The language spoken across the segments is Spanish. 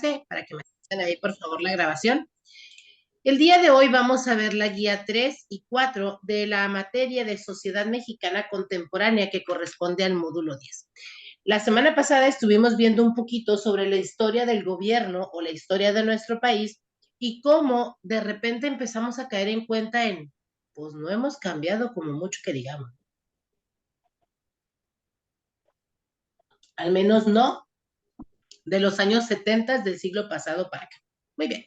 enlace para que me hagan ahí por favor la grabación. El día de hoy vamos a ver la guía 3 y 4 de la materia de Sociedad Mexicana Contemporánea que corresponde al módulo 10. La semana pasada estuvimos viendo un poquito sobre la historia del gobierno o la historia de nuestro país y cómo de repente empezamos a caer en cuenta pues no hemos cambiado como mucho que digamos. Al menos no de los años 70 del siglo pasado para acá. Muy bien.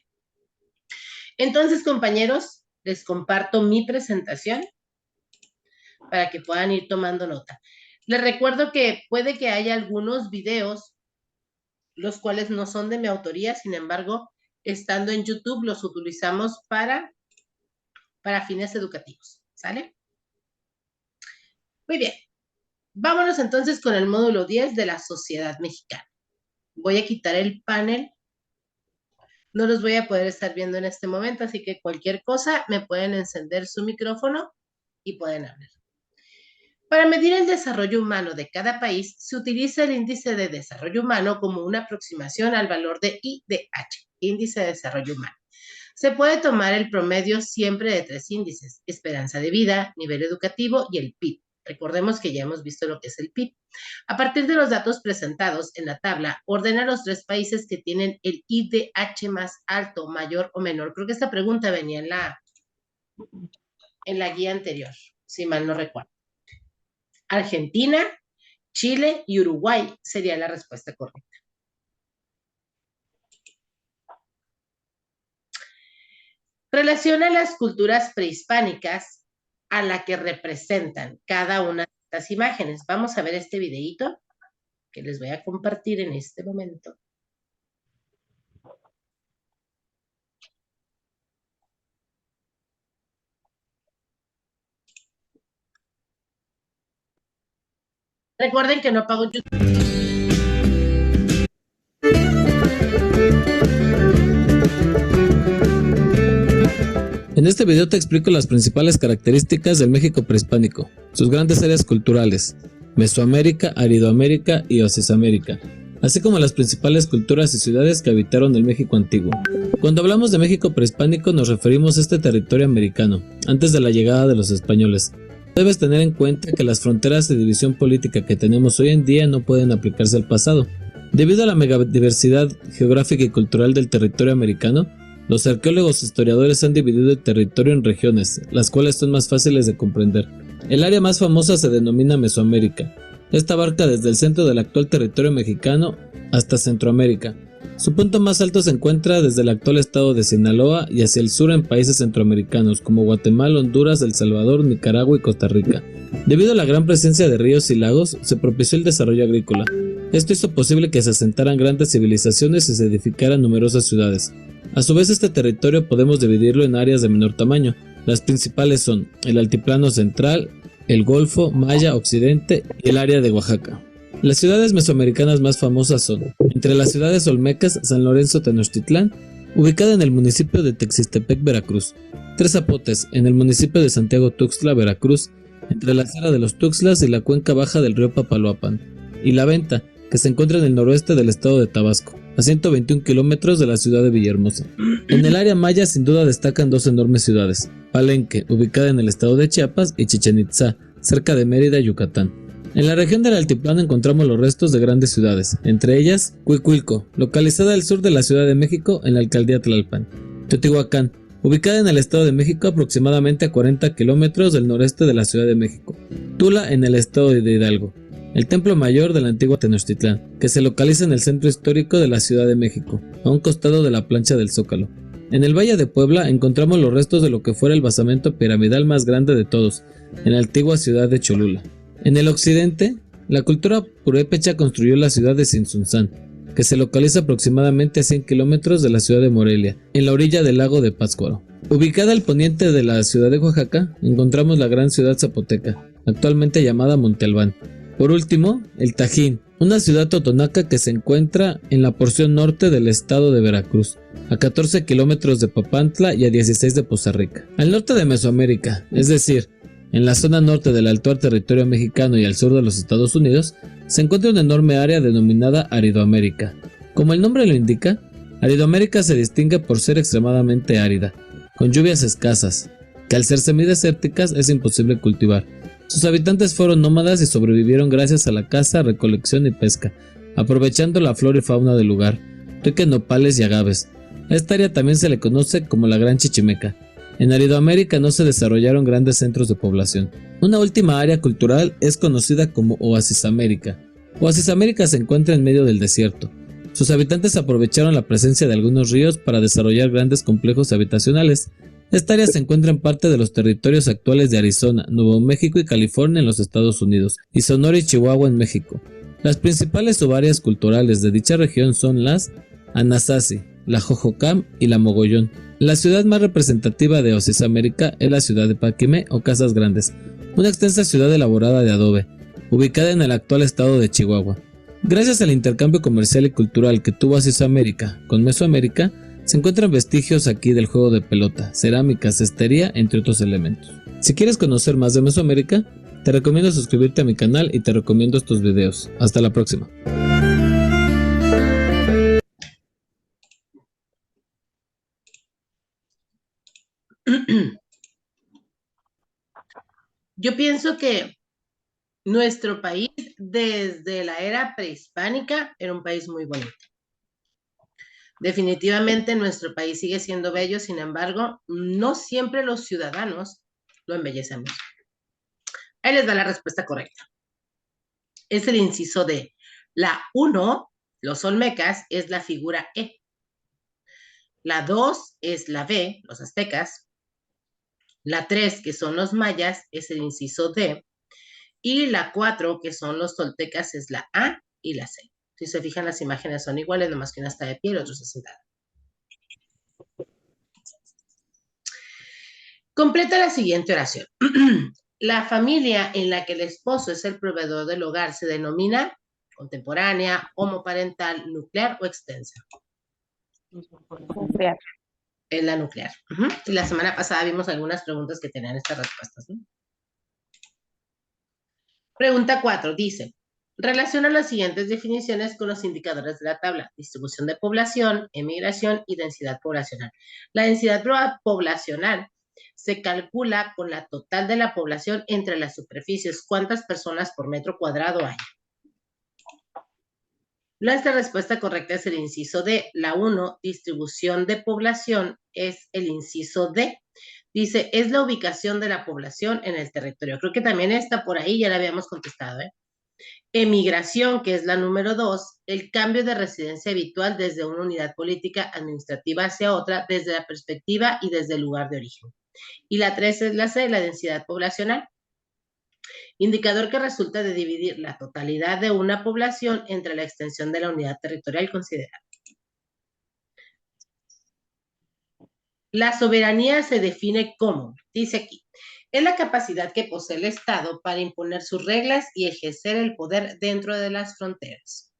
Entonces, compañeros, les comparto mi presentación para que puedan ir tomando nota. Les recuerdo que puede que haya algunos videos, los cuales no son de mi autoría, sin embargo, estando en YouTube, los utilizamos para fines educativos, ¿sale? Muy bien. Vámonos entonces con el módulo 10 de la Sociedad Mexicana. Voy a quitar el panel. No los voy a poder estar viendo en este momento, así que cualquier cosa me pueden encender su micrófono y pueden hablar. Para medir el desarrollo humano de cada país, se utiliza el índice de desarrollo humano como una aproximación al valor de IDH, índice de desarrollo humano. Se puede tomar el promedio siempre de 3 índices: esperanza de vida, nivel educativo y el PIB. Recordemos que ya hemos visto lo que es el PIB. A partir de los datos presentados en la tabla, ordena los 3 países que tienen el IDH más alto, mayor o menor. Creo que esta pregunta venía en la guía anterior, si mal no recuerdo. Argentina, Chile y Uruguay sería la respuesta correcta. Relaciona las culturas prehispánicas a la que representan cada una de estas imágenes. Vamos a ver este videíto que les voy a compartir en este momento. Recuerden que no pago YouTube. En este video te explico las principales características del México prehispánico, sus grandes áreas culturales, Mesoamérica, Aridoamérica y Ocisamérica, así como las principales culturas y ciudades que habitaron el México antiguo. Cuando hablamos de México prehispánico nos referimos a este territorio americano, antes de la llegada de los españoles. Debes tener en cuenta que las fronteras de división política que tenemos hoy en día no pueden aplicarse al pasado. Debido a la megadiversidad geográfica y cultural del territorio americano, los arqueólogos e historiadores han dividido el territorio en regiones, las cuales son más fáciles de comprender. El área más famosa se denomina Mesoamérica. Esta abarca desde el centro del actual territorio mexicano hasta Centroamérica. Su punto más alto se encuentra desde el actual estado de Sinaloa y hacia el sur en países centroamericanos como Guatemala, Honduras, El Salvador, Nicaragua y Costa Rica. Debido a la gran presencia de ríos y lagos, se propició el desarrollo agrícola. Esto hizo posible que se asentaran grandes civilizaciones y se edificaran numerosas ciudades. A su vez, este territorio podemos dividirlo en áreas de menor tamaño. Las principales son el Altiplano Central, el Golfo, Maya, Occidente y el área de Oaxaca. Las ciudades mesoamericanas más famosas son, entre las ciudades olmecas, San Lorenzo Tenochtitlán, ubicada en el municipio de Texistepec, Veracruz; Tres Zapotes, en el municipio de Santiago Tuxtla, Veracruz, entre la Sierra de los Tuxtlas y la cuenca baja del río Papaloapan; y La Venta, que se encuentra en el noroeste del estado de Tabasco, a 121 kilómetros de la ciudad de Villahermosa. En el área maya sin duda destacan 2 enormes ciudades: Palenque, ubicada en el estado de Chiapas, y Chichén Itzá, cerca de Mérida, Yucatán. En la región del altiplano encontramos los restos de grandes ciudades, entre ellas Cuicuilco, localizada al sur de la Ciudad de México en la alcaldía Tlalpan; Teotihuacán, ubicada en el estado de México aproximadamente a 40 kilómetros del noreste de la Ciudad de México; Tula, en el estado de Hidalgo; el Templo Mayor de la antigua Tenochtitlán, que se localiza en el centro histórico de la Ciudad de México, a un costado de la plancha del Zócalo. En el Valle de Puebla encontramos los restos de lo que fuera el basamento piramidal más grande de todos, en la antigua ciudad de Cholula. En el occidente, la cultura purépecha construyó la ciudad de Tzintzuntzán, que se localiza aproximadamente a 100 kilómetros de la ciudad de Morelia, en la orilla del lago de Pátzcuaro. Ubicada al poniente de la ciudad de Oaxaca, encontramos la gran ciudad zapoteca, actualmente llamada Monte Albán. Por último, el Tajín, una ciudad totonaca que se encuentra en la porción norte del estado de Veracruz, a 14 kilómetros de Papantla y a 16 de Poza Rica. Al norte de Mesoamérica, es decir, en la zona norte del actual territorio mexicano y al sur de los Estados Unidos, se encuentra una enorme área denominada Aridoamérica. Como el nombre lo indica, Aridoamérica se distingue por ser extremadamente árida, con lluvias escasas, que al ser semidesérticas es imposible cultivar. Sus habitantes fueron nómadas y sobrevivieron gracias a la caza, recolección y pesca, aprovechando la flora y fauna del lugar, rica en nopales y agaves. A esta área también se le conoce como la Gran Chichimeca. En Aridoamérica no se desarrollaron grandes centros de población. Una última área cultural es conocida como Oasis América. Oasis América se encuentra en medio del desierto. Sus habitantes aprovecharon la presencia de algunos ríos para desarrollar grandes complejos habitacionales. Esta área se encuentra en parte de los territorios actuales de Arizona, Nuevo México y California en los Estados Unidos, y Sonora y Chihuahua en México. Las principales subáreas culturales de dicha región son las Anasazi, la Jojocam y la Mogollón. La ciudad más representativa de Oasis América es la ciudad de Paquimé o Casas Grandes, una extensa ciudad elaborada de adobe, ubicada en el actual estado de Chihuahua. Gracias al intercambio comercial y cultural que tuvo Oasis América con Mesoamérica, se encuentran vestigios aquí del juego de pelota, cerámica, cestería, entre otros elementos. Si quieres conocer más de Mesoamérica, te recomiendo suscribirte a mi canal y te recomiendo estos videos. Hasta la próxima. Yo pienso que nuestro país, desde la era prehispánica, era un país muy bonito. Definitivamente nuestro país sigue siendo bello, sin embargo, no siempre los ciudadanos lo embellecemos. Ahí les da la respuesta correcta. Es el inciso D. La 1, los olmecas, es la figura E. La 2 es la B, los aztecas. La 3, que son los mayas, es el inciso D. Y la 4, que son los toltecas, es la A y la C. Si se fijan, las imágenes son iguales, nomás que una está de pie y el otro está sentada. Completa la siguiente oración. La familia en la que el esposo es el proveedor del hogar se denomina contemporánea, homoparental, nuclear o extensa. Nuclear. Es la nuclear. Y la semana pasada vimos algunas preguntas que tenían estas respuestas, ¿no? Pregunta 4 dice, relaciona las siguientes definiciones con los indicadores de la tabla: distribución de población, emigración y densidad poblacional. La densidad poblacional se calcula con la total de la población entre las superficies. ¿Cuántas personas por metro cuadrado hay? Nuestra respuesta correcta es el inciso D. La 1, distribución de población, es el inciso D. Dice, es la ubicación de la población en el territorio. Creo que también está por ahí, ya la habíamos contestado, ¿eh? Emigración, que es la número 2, el cambio de residencia habitual desde una unidad política administrativa hacia otra, desde la perspectiva y desde el lugar de origen. Y la 3 es la C, la densidad poblacional. Indicador que resulta de dividir la totalidad de una población entre la extensión de la unidad territorial considerada. La soberanía se define como, dice aquí, es la capacidad que posee el Estado para imponer sus reglas y ejercer el poder dentro de las fronteras.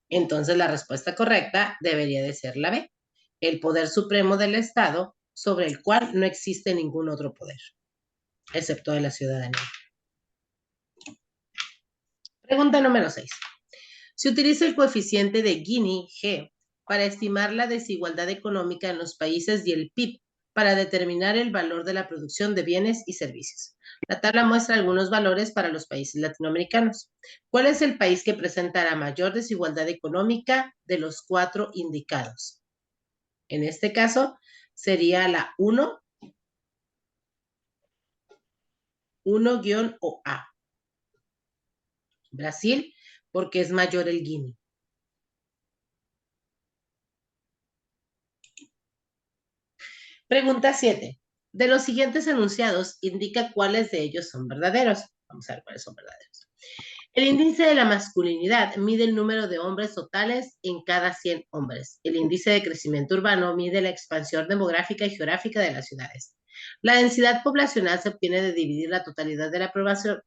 Entonces la respuesta correcta debería de ser la B, el poder supremo del Estado sobre el cual no existe ningún otro poder, excepto de la ciudadanía. Pregunta número 6. Se utiliza el coeficiente de Gini, G, para estimar la desigualdad económica en los países y el PIB para determinar el valor de la producción de bienes y servicios. La tabla muestra algunos valores para los países latinoamericanos. ¿Cuál es el país que presenta la mayor desigualdad económica de los 4 indicados? En este caso, sería la 1-A. Brasil, porque es mayor el Gini. Pregunta 7. De los siguientes enunciados, indica cuáles de ellos son verdaderos. Vamos a ver cuáles son verdaderos. El índice de la masculinidad mide el número de hombres totales en cada 100 hombres. El índice de crecimiento urbano mide la expansión demográfica y geográfica de las ciudades. La densidad poblacional se obtiene de dividir la totalidad de la población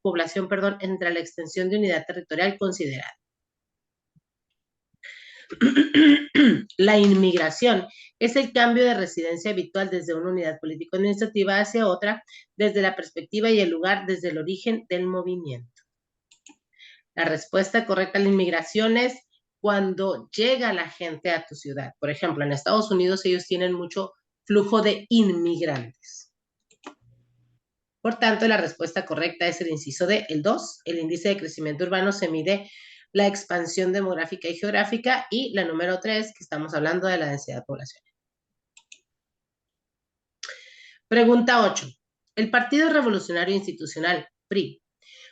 entre la extensión de unidad territorial considerada. La inmigración es el cambio de residencia habitual desde una unidad político-administrativa hacia otra, desde la perspectiva y el lugar, desde el origen del movimiento. La respuesta correcta a la inmigración es cuando llega la gente a tu ciudad. Por ejemplo, en Estados Unidos ellos tienen mucho flujo de inmigrantes. Por tanto, la respuesta correcta es el inciso D, el 2. El índice de crecimiento urbano se mide la expansión demográfica y geográfica, y la número 3, que estamos hablando de la densidad poblacional. Pregunta 8. El Partido Revolucionario Institucional, PRI,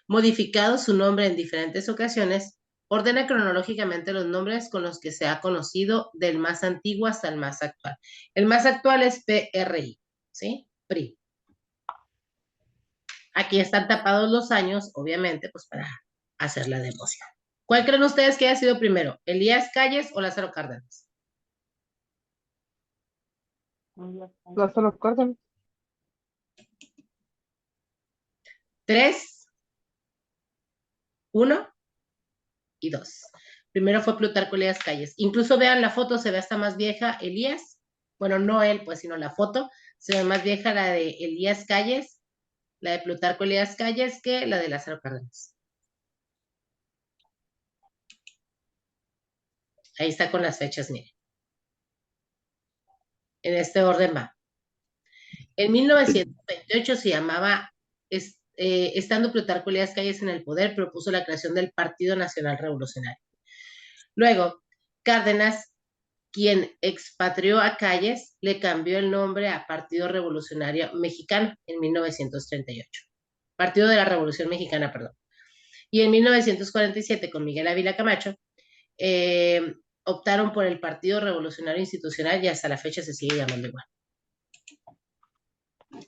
modificado su nombre en diferentes ocasiones, ordena cronológicamente los nombres con los que se ha conocido del más antiguo hasta el más actual. El más actual es PRI, ¿sí? PRI. Aquí están tapados los años, obviamente, pues para hacer la democión. ¿Cuál creen ustedes que haya sido primero? ¿Elías Calles o Lázaro Cárdenas? Lázaro Cárdenas. 3, 1 y 2. Primero fue Plutarco Elías Calles. Incluso vean la foto, se ve hasta más vieja Elías. Bueno, no él, pues, sino la foto. Se ve más vieja la de Elías Calles, la de Plutarco Elías Calles, que la de Lázaro Cárdenas. Ahí está con las fechas, miren. En este orden va. En 1928 se llamaba, estando Plutarco Elías Calles en el poder, propuso la creación del Partido Nacional Revolucionario. Luego, Cárdenas, quien expatrió a Calles, le cambió el nombre a Partido Revolucionario Mexicano en 1938. Partido de la Revolución Mexicana, perdón. Y en 1947, con Miguel Ávila Camacho, optaron por el Partido Revolucionario Institucional, y hasta la fecha se sigue llamando igual.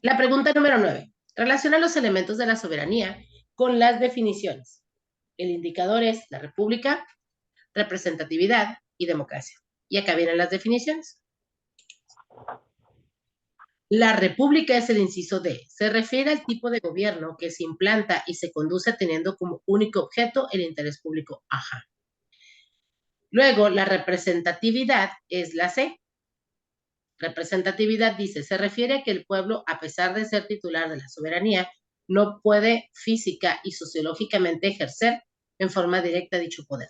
La pregunta número 9. Relaciona los elementos de la soberanía con las definiciones. El indicador es la república, representatividad y democracia. Y acá vienen las definiciones. La república es el inciso D. Se refiere al tipo de gobierno que se implanta y se conduce teniendo como único objeto el interés público. Ajá. Luego, la representatividad es la C. Representatividad dice, se refiere a que el pueblo, a pesar de ser titular de la soberanía, no puede física y sociológicamente ejercer en forma directa dicho poder.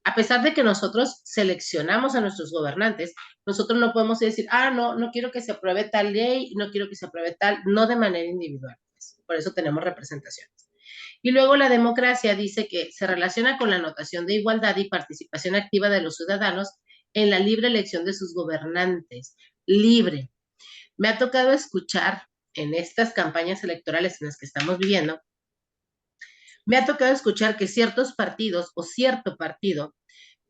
A pesar de que nosotros seleccionamos a nuestros gobernantes, nosotros no podemos decir, no quiero que se apruebe tal ley, no quiero que se apruebe tal, no de manera individual. Por eso tenemos representaciones. Y luego la democracia dice que se relaciona con la notación de igualdad y participación activa de los ciudadanos en la libre elección de sus gobernantes. Libre. Me ha tocado escuchar en estas campañas electorales en las que estamos viviendo, me ha tocado escuchar que ciertos partidos o cierto partido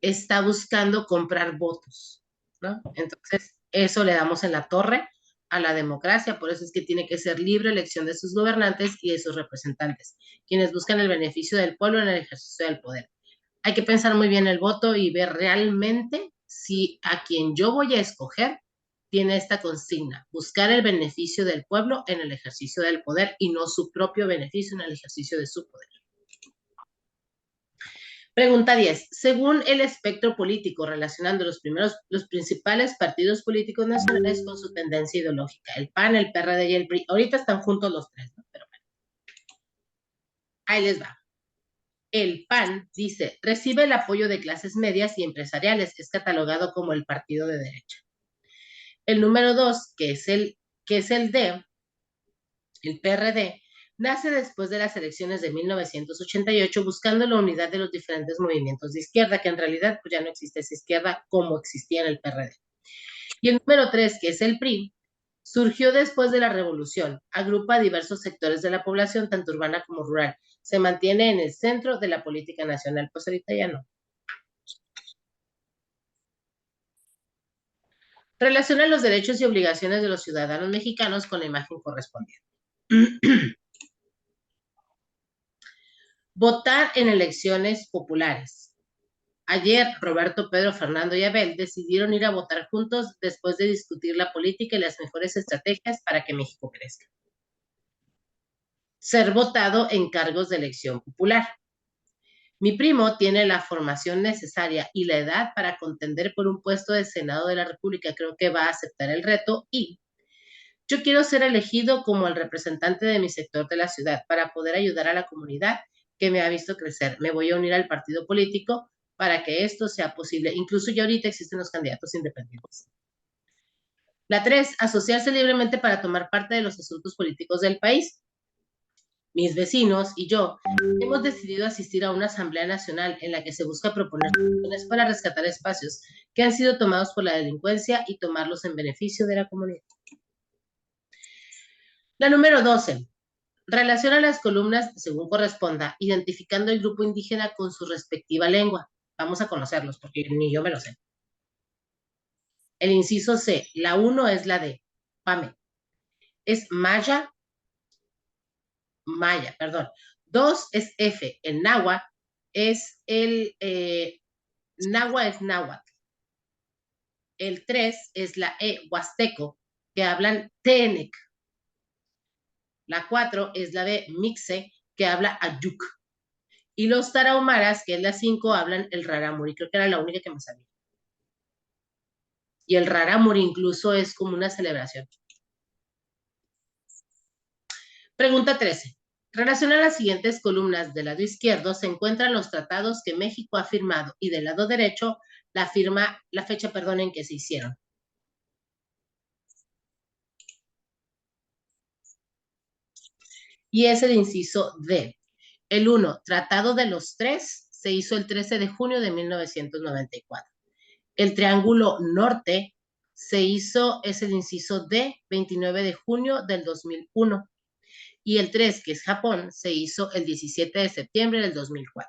está buscando comprar votos, ¿no? Entonces, eso le damos en la torre a la democracia, por eso es que tiene que ser libre elección de sus gobernantes y de sus representantes, quienes buscan el beneficio del pueblo en el ejercicio del poder. Hay que pensar muy bien el voto y ver realmente si a quien yo voy a escoger tiene esta consigna, buscar el beneficio del pueblo en el ejercicio del poder y no su propio beneficio en el ejercicio de su poder. Pregunta 10. Según el espectro político, relacionando los principales partidos políticos nacionales con su tendencia ideológica, el PAN, el PRD y el PRI. Ahorita están juntos los tres, ¿no? Pero bueno. Ahí les va. El PAN, dice, recibe el apoyo de clases medias y empresariales. Es catalogado como el partido de derecha. El número 2, que es el D, el PRD, nace después de las elecciones de 1988 buscando la unidad de los diferentes movimientos de izquierda, que en realidad pues ya no existe esa izquierda como existía en el PRD. Y el número 3, que es el PRI, surgió después de la revolución, agrupa a diversos sectores de la población, tanto urbana como rural. Se mantiene en el centro de la política nacional, pues ahorita ya no. Relaciona los derechos y obligaciones de los ciudadanos mexicanos con la imagen correspondiente. Votar en elecciones populares. Ayer, Roberto, Pedro, Fernando y Abel decidieron ir a votar juntos después de discutir la política y las mejores estrategias para que México crezca. Ser votado en cargos de elección popular. Mi primo tiene la formación necesaria y la edad para contender por un puesto de Senado de la República. Creo que va a aceptar el reto y yo quiero ser elegido como el representante de mi sector de la ciudad para poder ayudar a la comunidad que me ha visto crecer. Me voy a unir al partido político para que esto sea posible. Incluso ya ahorita existen los candidatos independientes. La 3, asociarse libremente para tomar parte de los asuntos políticos del país. Mis vecinos y yo hemos decidido asistir a una asamblea nacional en la que se busca proponer soluciones para rescatar espacios que han sido tomados por la delincuencia y tomarlos en beneficio de la comunidad. La número 12. Relaciona las columnas según corresponda, identificando el grupo indígena con su respectiva lengua. Vamos a conocerlos porque ni yo me lo sé. El inciso C, la 1 es la de Pame. Es Maya, perdón. 2 es F, el náhuatl es el náhuatl. El 3 es la E, huasteco, que hablan Tenec. La 4 es la B, mixe, que habla Ayuk. Y los tarahumaras, que es la 5, hablan el rarámuri. Creo que era la única que me sabía. Y el rarámuri incluso es como una celebración. Pregunta 13. Relaciona las siguientes columnas. Del lado izquierdo se encuentran los tratados que México ha firmado y del lado derecho la fecha en que se hicieron. Y es el inciso D. El 1, Tratado de los Tres, se hizo el 13 de junio de 1994. El Triángulo Norte se hizo, es el inciso D, 29 de junio del 2001. Y el 3, que es Japón, se hizo el 17 de septiembre del 2004.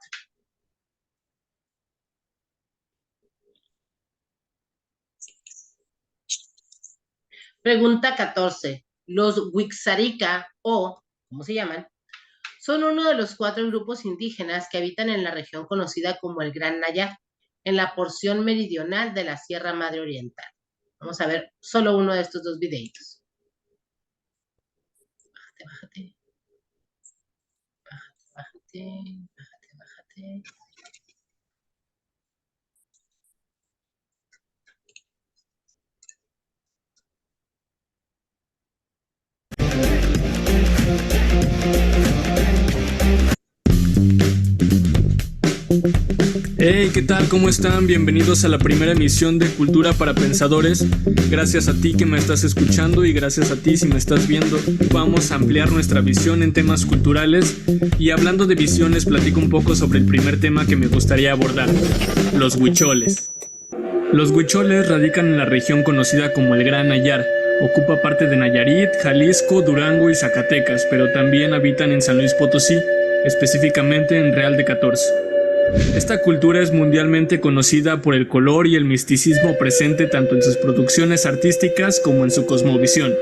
Pregunta 14. Los Wixárika, o, ¿cómo se llaman? Son uno de los 4 grupos indígenas que habitan en la región conocida como el Gran Nayar, en la porción meridional de la Sierra Madre Oriental. Vamos a ver solo uno de estos 2 videitos. Bájate. Hey, ¿qué tal? ¿Cómo están? Bienvenidos a la primera emisión de Cultura para Pensadores. Gracias a ti que me estás escuchando y gracias a ti si me estás viendo. Vamos a ampliar nuestra visión en temas culturales y hablando de visiones platico un poco sobre el primer tema que me gustaría abordar, los huicholes. Los huicholes radican en la región conocida como el Gran Nayar. Ocupa parte de Nayarit, Jalisco, Durango y Zacatecas, pero también habitan en San Luis Potosí, específicamente en Real de 14. Esta cultura es mundialmente conocida por el color y el misticismo presente tanto en sus producciones artísticas como en su cosmovisión.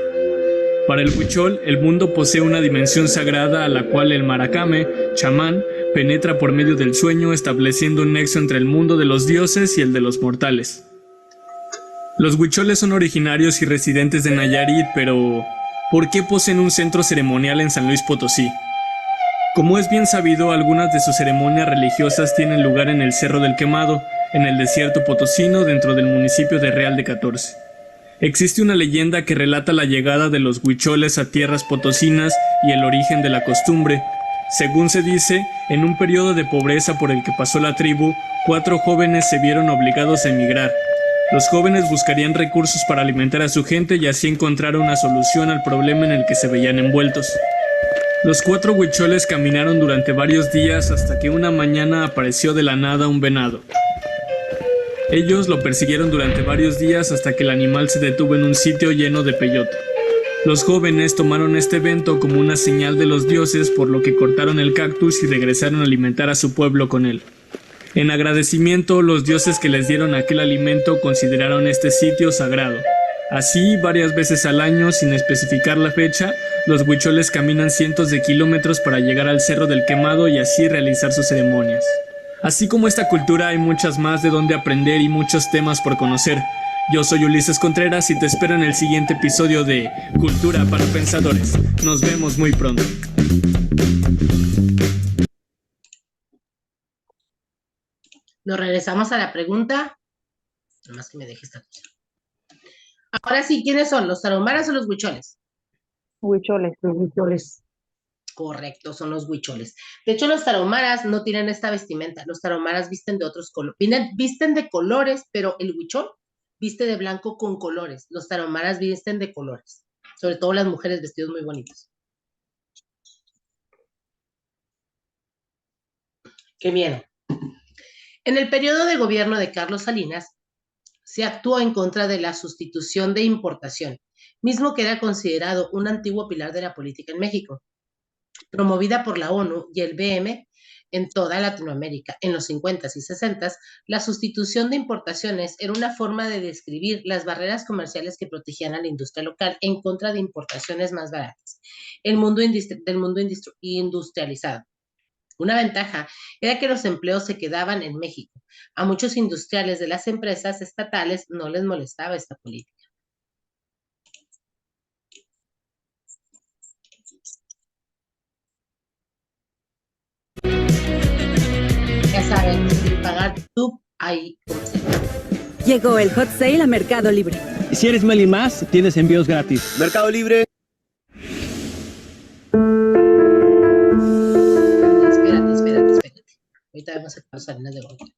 Para el huichol, el mundo posee una dimensión sagrada a la cual el maracame, chamán, penetra por medio del sueño, estableciendo un nexo entre el mundo de los dioses y el de los mortales. Los huicholes son originarios y residentes de Nayarit, pero ¿por qué poseen un centro ceremonial en San Luis Potosí? Como es bien sabido, algunas de sus ceremonias religiosas tienen lugar en el Cerro del Quemado, en el desierto potosino dentro del municipio de Real de 14. Existe una leyenda que relata la llegada de los huicholes a tierras potosinas y el origen de la costumbre. Según se dice, en un periodo de pobreza por el que pasó la tribu, 4 jóvenes se vieron obligados a emigrar. Los jóvenes buscarían recursos para alimentar a su gente y así encontrar una solución al problema en el que se veían envueltos. Los 4 huicholes caminaron durante varios días hasta que una mañana apareció de la nada un venado. Ellos lo persiguieron durante varios días hasta que el animal se detuvo en un sitio lleno de peyote. Los jóvenes tomaron este evento como una señal de los dioses, por lo que cortaron el cactus y regresaron a alimentar a su pueblo con él. En agradecimiento, los dioses que les dieron aquel alimento consideraron este sitio sagrado. Así, varias veces al año, sin especificar la fecha, los huicholes caminan cientos de kilómetros para llegar al Cerro del Quemado y así realizar sus ceremonias. Así como esta cultura, hay muchas más de donde aprender y muchos temas por conocer. Yo soy Ulises Contreras y te espero en el siguiente episodio de Cultura para Pensadores. Nos vemos muy pronto. Nos regresamos a la pregunta. Nomás que me deje esta cosa. Ahora sí, ¿quiénes son? ¿Los tarahumaras o los huicholes? Huicholes. Los huicholes. Correcto, son los huicholes. De hecho, los tarahumaras no tienen esta vestimenta. Los tarahumaras visten de otros colores. Visten de colores, pero el huichol viste de blanco con colores. Los tarahumaras visten de colores. Sobre todo las mujeres, vestidos muy bonitos. Qué miedo. En el periodo de gobierno de Carlos Salinas, se actuó en contra de la sustitución de importación, mismo que era considerado un antiguo pilar de la política en México, promovida por la ONU y el BM en toda Latinoamérica. En los 50s y 60s, la sustitución de importaciones era una forma de describir las barreras comerciales que protegían a la industria local en contra de importaciones más baratas del mundo industrializado. Una ventaja era que los empleos se quedaban en México. A muchos industriales de las empresas estatales no les molestaba esta política. Ya saben, sin pagar YouTube, ahí como se llama. Llegó el hot sale a Mercado Libre. Si eres Meli Más, tienes envíos gratis. Mercado Libre. Espérate. Ahorita vamos a pasar Salinas de Gortari.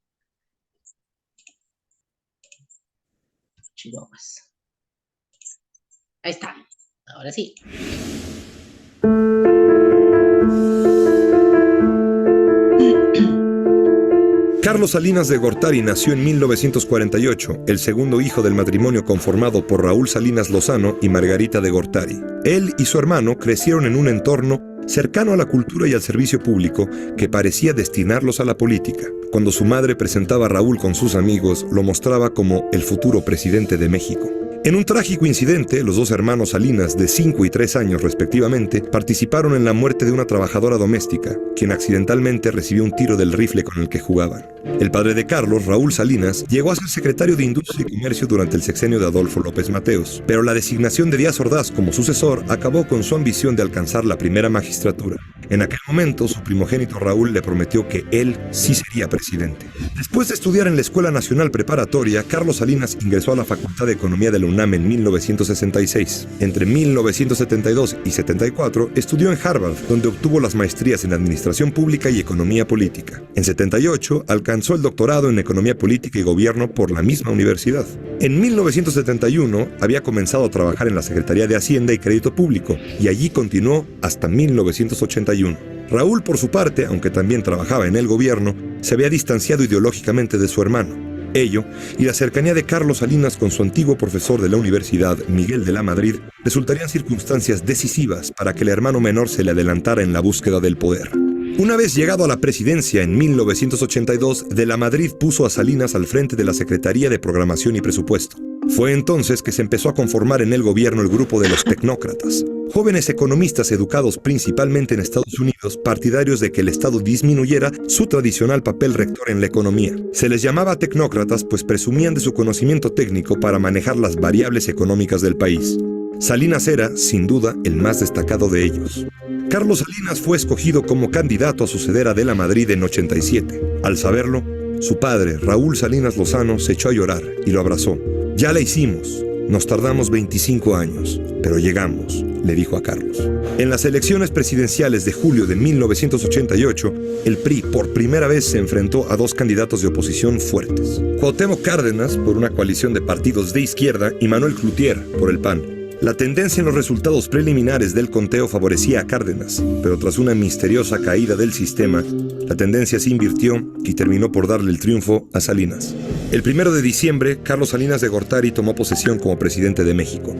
Chihuahuas. Ahí está. Ahora sí. Carlos Salinas de Gortari nació en 1948, el segundo hijo del matrimonio conformado por Raúl Salinas Lozano y Margarita de Gortari. Él y su hermano crecieron en un entorno cercano a la cultura y al servicio público que parecía destinarlos a la política. Cuando su madre presentaba a Raúl con sus amigos, lo mostraba como el futuro presidente de México. En un trágico incidente, los dos hermanos Salinas, de 5 y 3 años respectivamente, participaron en la muerte de una trabajadora doméstica, quien accidentalmente recibió un tiro del rifle con el que jugaban. El padre de Carlos, Raúl Salinas, llegó a ser secretario de Industria y Comercio durante el sexenio de Adolfo López Mateos, pero la designación de Díaz Ordaz como sucesor acabó con su ambición de alcanzar la primera magistratura. En aquel momento, su primogénito Raúl le prometió que él sí sería presidente. Después de estudiar en la Escuela Nacional Preparatoria, Carlos Salinas ingresó a la Facultad de Economía de la UNAM en 1966. Entre 1972 y 74 estudió en Harvard, donde obtuvo las maestrías en Administración Pública y Economía Política. En 78 alcanzó el doctorado en Economía Política y Gobierno por la misma universidad. En 1971 había comenzado a trabajar en la Secretaría de Hacienda y Crédito Público, y allí continuó hasta 1981. Raúl, por su parte, aunque también trabajaba en el gobierno, se había distanciado ideológicamente de su hermano. Ello, y la cercanía de Carlos Salinas con su antiguo profesor de la universidad, Miguel de la Madrid, resultarían circunstancias decisivas para que el hermano menor se le adelantara en la búsqueda del poder. Una vez llegado a la presidencia en 1982, de la Madrid puso a Salinas al frente de la Secretaría de Programación y Presupuesto. Fue entonces que se empezó a conformar en el gobierno el grupo de los tecnócratas, jóvenes economistas educados principalmente en Estados Unidos, partidarios de que el Estado disminuyera su tradicional papel rector en la economía. Se les llamaba tecnócratas pues presumían de su conocimiento técnico para manejar las variables económicas del país. Salinas era, sin duda, el más destacado de ellos. Carlos Salinas fue escogido como candidato a suceder a De la Madrid en 87. Al saberlo, su padre, Raúl Salinas Lozano, se echó a llorar y lo abrazó. «Ya la hicimos. Nos tardamos 25 años, pero llegamos», le dijo a Carlos. En las elecciones presidenciales de julio de 1988, el PRI por primera vez se enfrentó a dos candidatos de oposición fuertes. Cuauhtémoc Cárdenas, por una coalición de partidos de izquierda, y Manuel Cloutier, por el PAN. La tendencia en los resultados preliminares del conteo favorecía a Cárdenas, pero tras una misteriosa caída del sistema, la tendencia se invirtió y terminó por darle el triunfo a Salinas. El 1 de diciembre, Carlos Salinas de Gortari tomó posesión como presidente de México.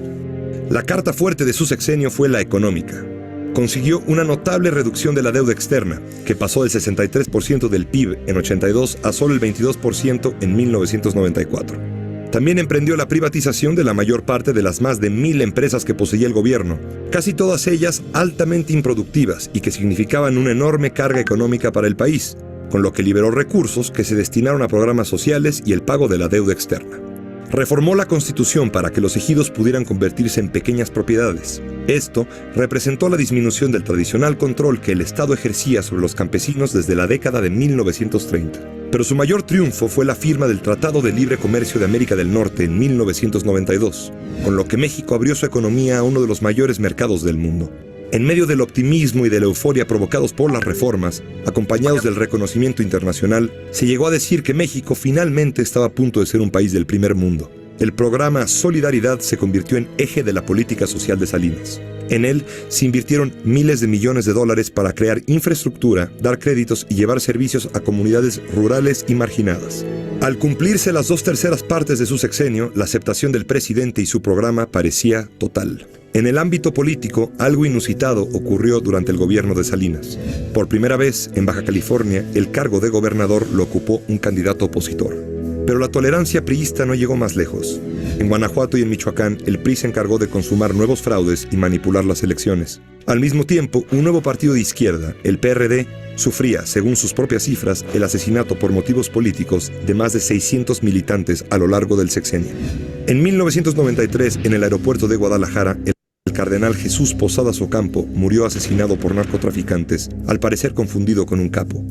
La carta fuerte de su sexenio fue la económica. Consiguió una notable reducción de la deuda externa, que pasó del 63% del PIB en 82 a solo el 22% en 1994. También emprendió la privatización de la mayor parte de las más de 1000 empresas que poseía el gobierno, casi todas ellas altamente improductivas y que significaban una enorme carga económica para el país, con lo que liberó recursos que se destinaron a programas sociales y el pago de la deuda externa. Reformó la Constitución para que los ejidos pudieran convertirse en pequeñas propiedades. Esto representó la disminución del tradicional control que el Estado ejercía sobre los campesinos desde la década de 1930. Pero su mayor triunfo fue la firma del Tratado de Libre Comercio de América del Norte en 1992, con lo que México abrió su economía a uno de los mayores mercados del mundo. En medio del optimismo y de la euforia provocados por las reformas, acompañados del reconocimiento internacional, se llegó a decir que México finalmente estaba a punto de ser un país del primer mundo. El programa Solidaridad se convirtió en eje de la política social de Salinas. En él se invirtieron miles de millones de dólares para crear infraestructura, dar créditos y llevar servicios a comunidades rurales y marginadas. Al cumplirse las 2/3 partes de su sexenio, la aceptación del presidente y su programa parecía total. En el ámbito político, algo inusitado ocurrió durante el gobierno de Salinas. Por primera vez, en Baja California, el cargo de gobernador lo ocupó un candidato opositor. Pero la tolerancia priista no llegó más lejos. En Guanajuato y en Michoacán, el PRI se encargó de consumar nuevos fraudes y manipular las elecciones. Al mismo tiempo, un nuevo partido de izquierda, el PRD, sufría, según sus propias cifras, el asesinato por motivos políticos de más de 600 militantes a lo largo del sexenio. En 1993, en el aeropuerto de Guadalajara, el cardenal Jesús Posadas Ocampo murió asesinado por narcotraficantes, al parecer confundido con un capo.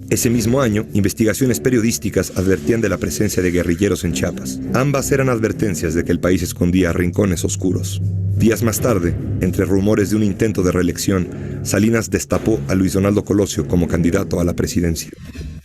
Ese mismo año, investigaciones periodísticas advertían de la presencia de guerrilleros en Chiapas. Ambas eran advertencias de que el país escondía rincones oscuros. Días más tarde, entre rumores de un intento de reelección, Salinas destapó a Luis Donaldo Colosio como candidato a la presidencia.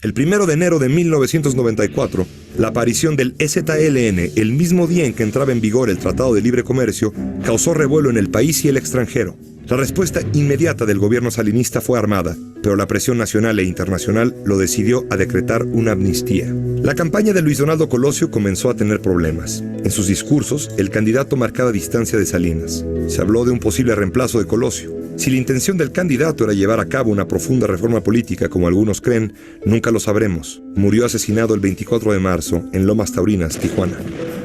El 1 de enero de 1994, la aparición del EZLN, el mismo día en que entraba en vigor el Tratado de Libre Comercio, causó revuelo en el país y el extranjero. La respuesta inmediata del gobierno salinista fue armada, pero la presión nacional e internacional lo decidió a decretar una amnistía. La campaña de Luis Donaldo Colosio comenzó a tener problemas. En sus discursos, el candidato marcaba distancia de Salinas. Se habló de un posible reemplazo de Colosio. Si la intención del candidato era llevar a cabo una profunda reforma política, como algunos creen, nunca lo sabremos. Murió asesinado el 24 de marzo en Lomas Taurinas, Tijuana.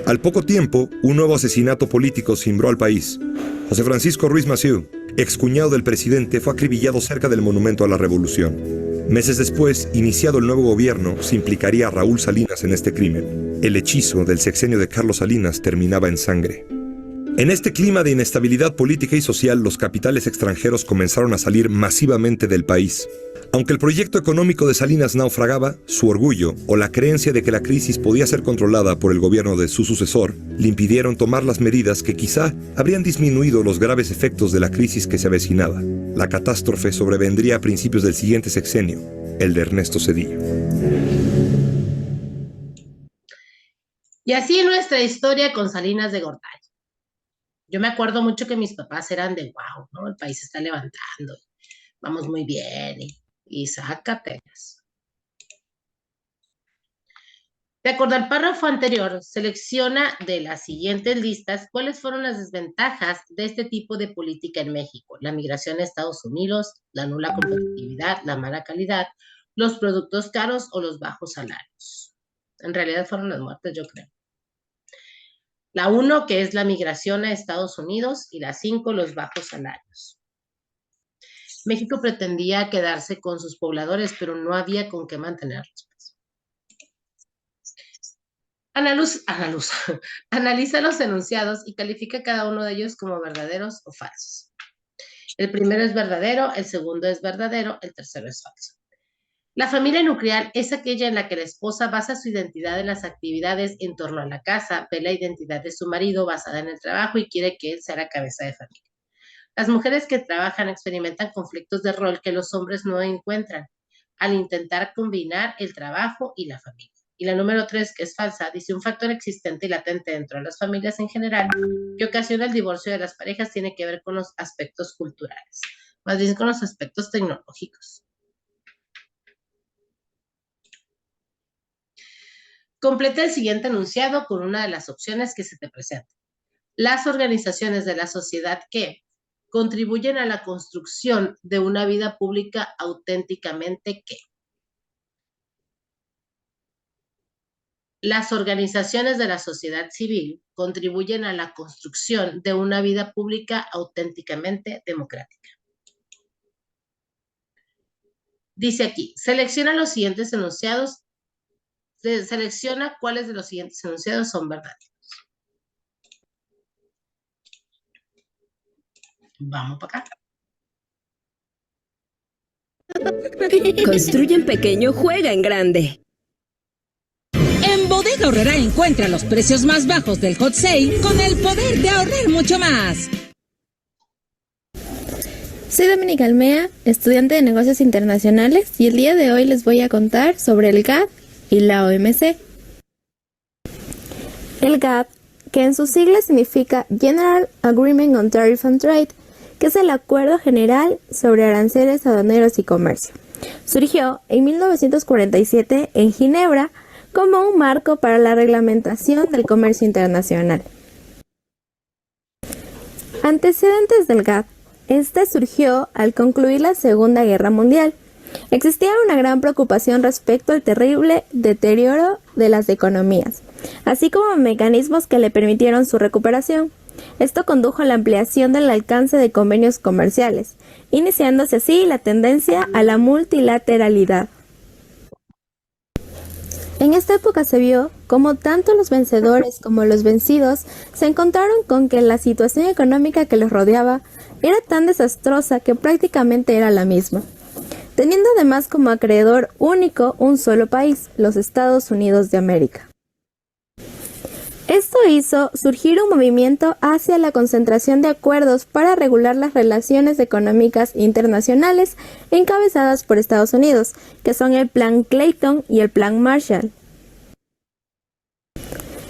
Al poco tiempo, un nuevo asesinato político cimbró al país. José Francisco Ruiz Massieu, excuñado del presidente, fue acribillado cerca del Monumento a la Revolución. Meses después, iniciado el nuevo gobierno, se implicaría a Raúl Salinas en este crimen. El hechizo del sexenio de Carlos Salinas terminaba en sangre. En este clima de inestabilidad política y social, los capitales extranjeros comenzaron a salir masivamente del país. Aunque el proyecto económico de Salinas naufragaba, su orgullo o la creencia de que la crisis podía ser controlada por el gobierno de su sucesor le impidieron tomar las medidas que quizá habrían disminuido los graves efectos de la crisis que se avecinaba. La catástrofe sobrevendría a principios del siguiente sexenio, el de Ernesto Zedillo. Y así nuestra historia con Salinas de Gortari. Yo me acuerdo mucho que mis papás eran de wow, ¿no? El país se está levantando, vamos muy bien, y sácatelas. De acuerdo al párrafo anterior, selecciona de las siguientes listas cuáles fueron las desventajas de este tipo de política en México: la migración a Estados Unidos, la nula competitividad, la mala calidad, los productos caros o los bajos salarios. En realidad fueron las muertes, yo creo. La 1, que es la migración a Estados Unidos, y la 5, los bajos salarios. México pretendía quedarse con sus pobladores, pero no había con qué mantenerlos. Analiza los enunciados y califica cada uno de ellos como verdaderos o falsos. El primero es verdadero, el segundo es verdadero, el tercero es falso. La familia nuclear es aquella en la que la esposa basa su identidad en las actividades en torno a la casa, ve la identidad de su marido basada en el trabajo y quiere que él sea la cabeza de familia. Las mujeres que trabajan experimentan conflictos de rol que los hombres no encuentran al intentar combinar el trabajo y la familia. Y la número 3, que es falsa, dice: un factor existente y latente dentro de las familias en general que ocasiona el divorcio de las parejas tiene que ver con los aspectos culturales, más bien con los aspectos tecnológicos. Completa el siguiente enunciado con una de las opciones que se te presentan. Las organizaciones de la sociedad que contribuyen a la construcción de una vida pública auténticamente que. Las organizaciones de la sociedad civil contribuyen a la construcción de una vida pública auténticamente democrática. Dice aquí, selecciona los siguientes enunciados. Selecciona cuáles de los siguientes enunciados son verdaderos. Vamos para acá. Construye en pequeño, juega en grande. En Bodega Aurrerá encuentra los precios más bajos del Hot Sale con el poder de ahorrar mucho más. Soy Dominica Almea, estudiante de negocios internacionales, y el día de hoy les voy a contar sobre el GATT y la OMC. El GATT, que en sus siglas significa General Agreement on Tariff and Trade, que es el Acuerdo General sobre Aranceles Aduaneros y Comercio, surgió en 1947 en Ginebra como un marco para la reglamentación del comercio internacional. Antecedentes del GATT. Este surgió al concluir la Segunda Guerra Mundial. Existía una gran preocupación respecto al terrible deterioro de las economías, así como mecanismos que le permitieron su recuperación. Esto condujo a la ampliación del alcance de convenios comerciales, iniciándose así la tendencia a la multilateralidad. En esta época se vio cómo tanto los vencedores como los vencidos se encontraron con que la situación económica que los rodeaba era tan desastrosa que prácticamente era la misma, teniendo además como acreedor único un solo país, los Estados Unidos de América. Esto hizo surgir un movimiento hacia la concentración de acuerdos para regular las relaciones económicas internacionales encabezadas por Estados Unidos, que son el Plan Clayton y el Plan Marshall.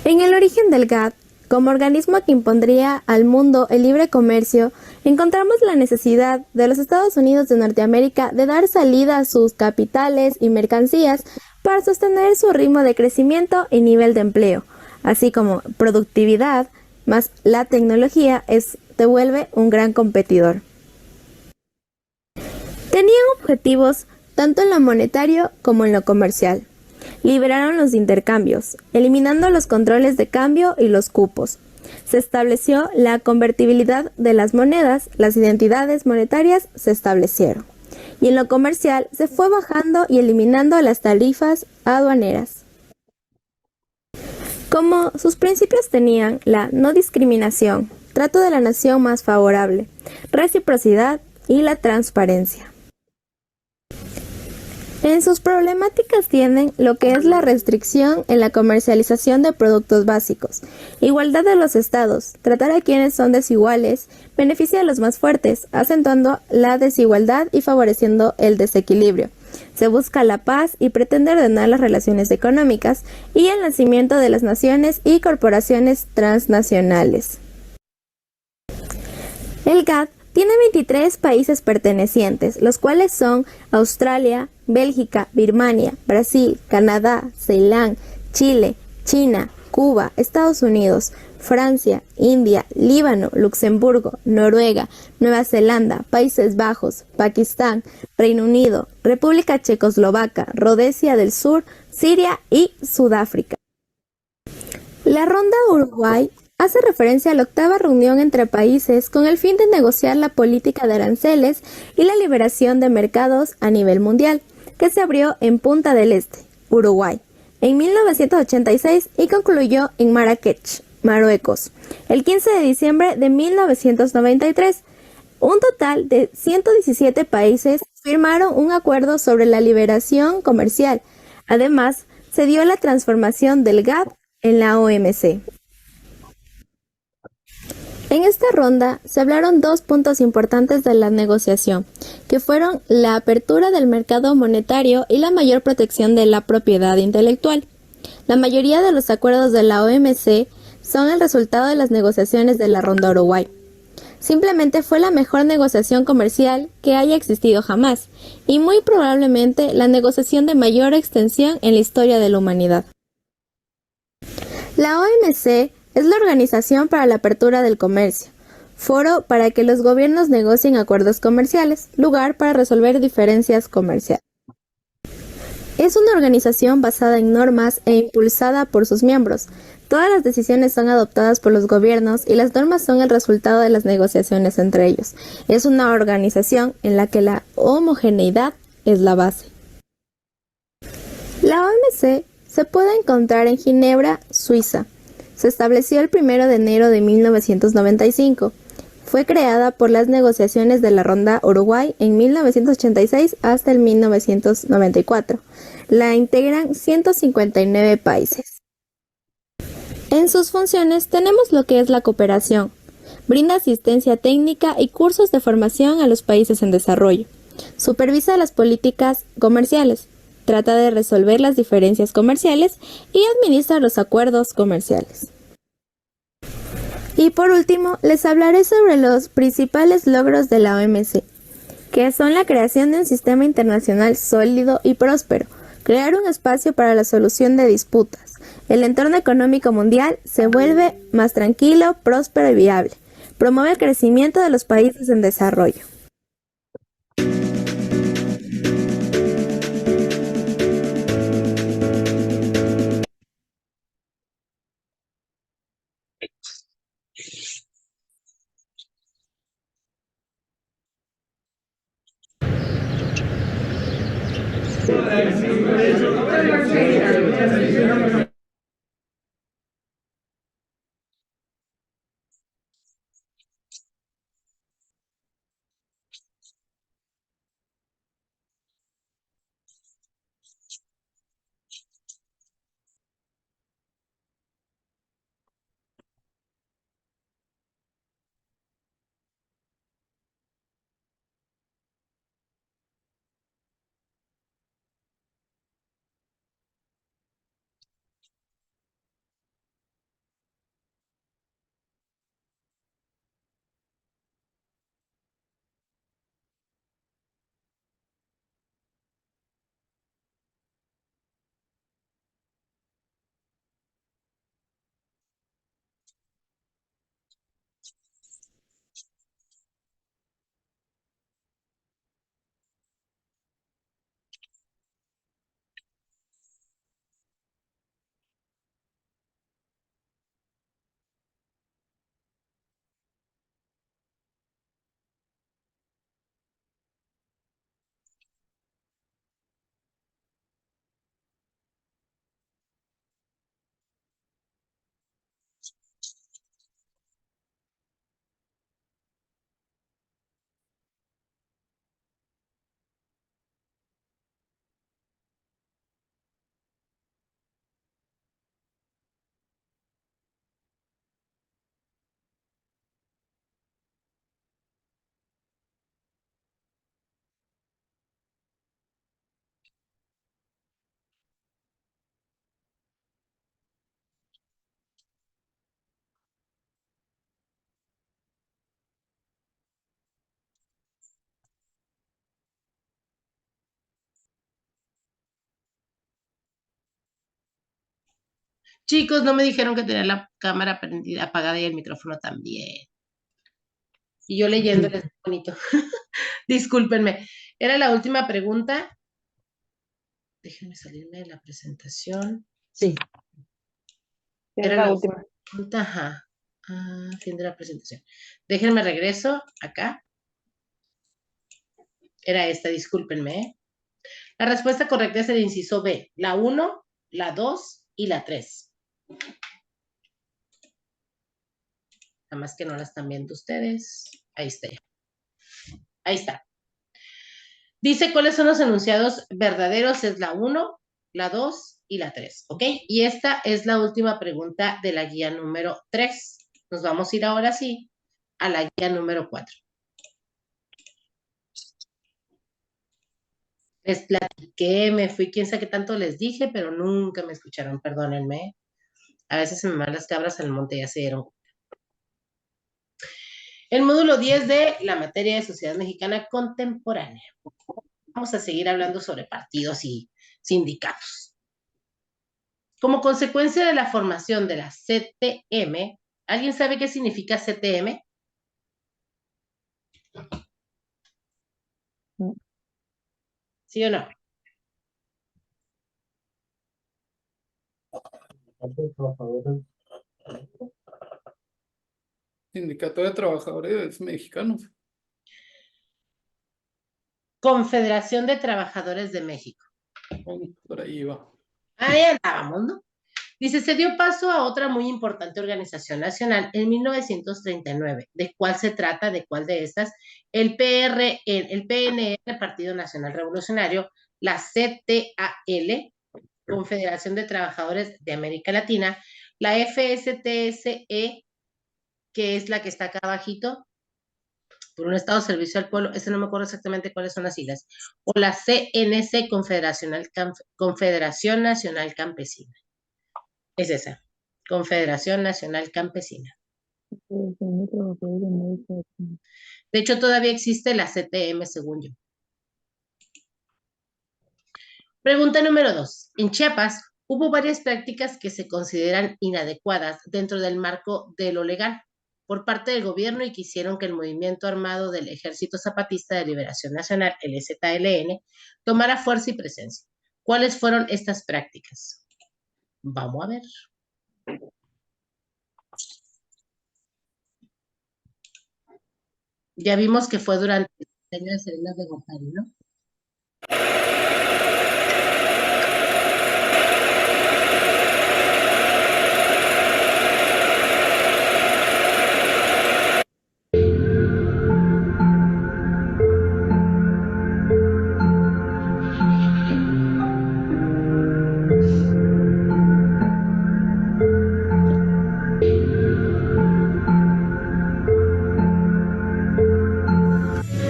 En el origen del GATT, como organismo que impondría al mundo el libre comercio, encontramos la necesidad de los Estados Unidos de Norteamérica de dar salida a sus capitales y mercancías para sostener su ritmo de crecimiento y nivel de empleo, así como productividad, más la tecnología te vuelve un gran competidor. Tenían objetivos tanto en lo monetario como en lo comercial. Liberaron los intercambios, eliminando los controles de cambio y los cupos. Se estableció la convertibilidad de las monedas, las identidades monetarias se establecieron. Y en lo comercial se fue bajando y eliminando las tarifas aduaneras. Como sus principios tenían la no discriminación, trato de la nación más favorable, reciprocidad y la transparencia. En sus problemáticas tienen lo que es la restricción en la comercialización de productos básicos, igualdad de los estados, tratar a quienes son desiguales, beneficia a los más fuertes, acentuando la desigualdad y favoreciendo el desequilibrio. Se busca la paz y pretende ordenar las relaciones económicas y el nacimiento de las naciones y corporaciones transnacionales. El GATT tiene 23 países pertenecientes, los cuales son Australia, Bélgica, Birmania, Brasil, Canadá, Ceilán, Chile, China, Cuba, Estados Unidos, Francia, India, Líbano, Luxemburgo, Noruega, Nueva Zelanda, Países Bajos, Pakistán, Reino Unido, República Checoslovaca, Rodesia del Sur, Siria y Sudáfrica. La Ronda Uruguay hace referencia a la octava reunión entre países con el fin de negociar la política de aranceles y la liberación de mercados a nivel mundial, que se abrió en Punta del Este, Uruguay, en 1986 y concluyó en Marrakech, Marruecos, el 15 de diciembre de 1993. Un total de 117 países firmaron un acuerdo sobre la liberación comercial. Además, se dio la transformación del GATT en la OMC. En esta ronda se hablaron dos puntos importantes de la negociación, que fueron la apertura del mercado monetario y la mayor protección de la propiedad intelectual. La mayoría de los acuerdos de la OMC son el resultado de las negociaciones de la Ronda Uruguay. Simplemente fue la mejor negociación comercial que haya existido jamás, y muy probablemente la negociación de mayor extensión en la historia de la humanidad. La OMC es la Organización para la Apertura del Comercio, foro para que los gobiernos negocien acuerdos comerciales, lugar para resolver diferencias comerciales. Es una organización basada en normas e impulsada por sus miembros. Todas las decisiones son adoptadas por los gobiernos y las normas son el resultado de las negociaciones entre ellos. Es una organización en la que la homogeneidad es la base. La OMC se puede encontrar en Ginebra, Suiza. Se estableció el 1 de enero de 1995. Fue creada por las negociaciones de la Ronda Uruguay en 1986 hasta el 1994. La integran 159 países. En sus funciones tenemos lo que es la cooperación, Brinda asistencia técnica y cursos de formación a los países en desarrollo. Supervisa las políticas comerciales. Trata de resolver las diferencias comerciales y administra los acuerdos comerciales. Y por último, les hablaré sobre los principales logros de la OMC, que son la creación de un sistema internacional sólido y próspero, crear un espacio para la solución de disputas. El entorno económico mundial se vuelve más tranquilo, próspero y viable. Promueve el crecimiento de los países en desarrollo. Chicos, no me dijeron que tenía la cámara prendida, apagada y el micrófono también. Y yo leyéndoles bonito. Discúlpenme. Era la última pregunta. Déjenme salirme de la presentación. Sí. Era la la última. pregunta, ajá. Fin de la presentación. Déjenme regreso acá. Era esta, discúlpenme. La respuesta correcta es el inciso B. La 1, la 2 y la 3. Nada más que no la están viendo ustedes. Ahí está. Ahí está. Dice cuáles son los enunciados verdaderos. Es la 1, la 2 y la 3. ¿Ok? Y esta es la última pregunta de la guía número 3. Nos vamos a ir ahora sí a la guía número 4. Les platiqué, me fui, quién sabe qué tanto les dije, pero nunca me escucharon, perdónenme. A veces se me van las cabras al monte, ya se dieron. El módulo 10 de la materia de Sociedad Mexicana Contemporánea. Vamos a seguir hablando sobre partidos y sindicatos. Como consecuencia de la formación de la CTM, ¿alguien sabe qué significa CTM? ¿Sí o no? Sindicato de Trabajadores Mexicanos. Confederación de Trabajadores de México. Por ahí va. Ahí andábamos, ¿no? Dice, se dio paso a otra muy importante organización nacional en 1939. ¿De cuál se trata? ¿De cuál de estas? El PNR, el Partido Nacional Revolucionario, la CTAL, Confederación de Trabajadores de América Latina, la FSTSE, que es la que está acá abajito, por un Estado de servicio al pueblo, no me acuerdo exactamente cuáles son las siglas, o la CNC, Confederación Nacional Campesina. Es esa, Confederación Nacional Campesina. De hecho, todavía existe la CTM, según yo. Pregunta número 2. En Chiapas hubo varias prácticas que se consideran inadecuadas dentro del marco de lo legal por parte del gobierno y que hicieron que el movimiento armado del Ejército Zapatista de Liberación Nacional, el EZLN, tomara fuerza y presencia. ¿Cuáles fueron estas prácticas? Vamos a ver. Ya vimos que fue durante el año de Salinas de Gortari, ¿no?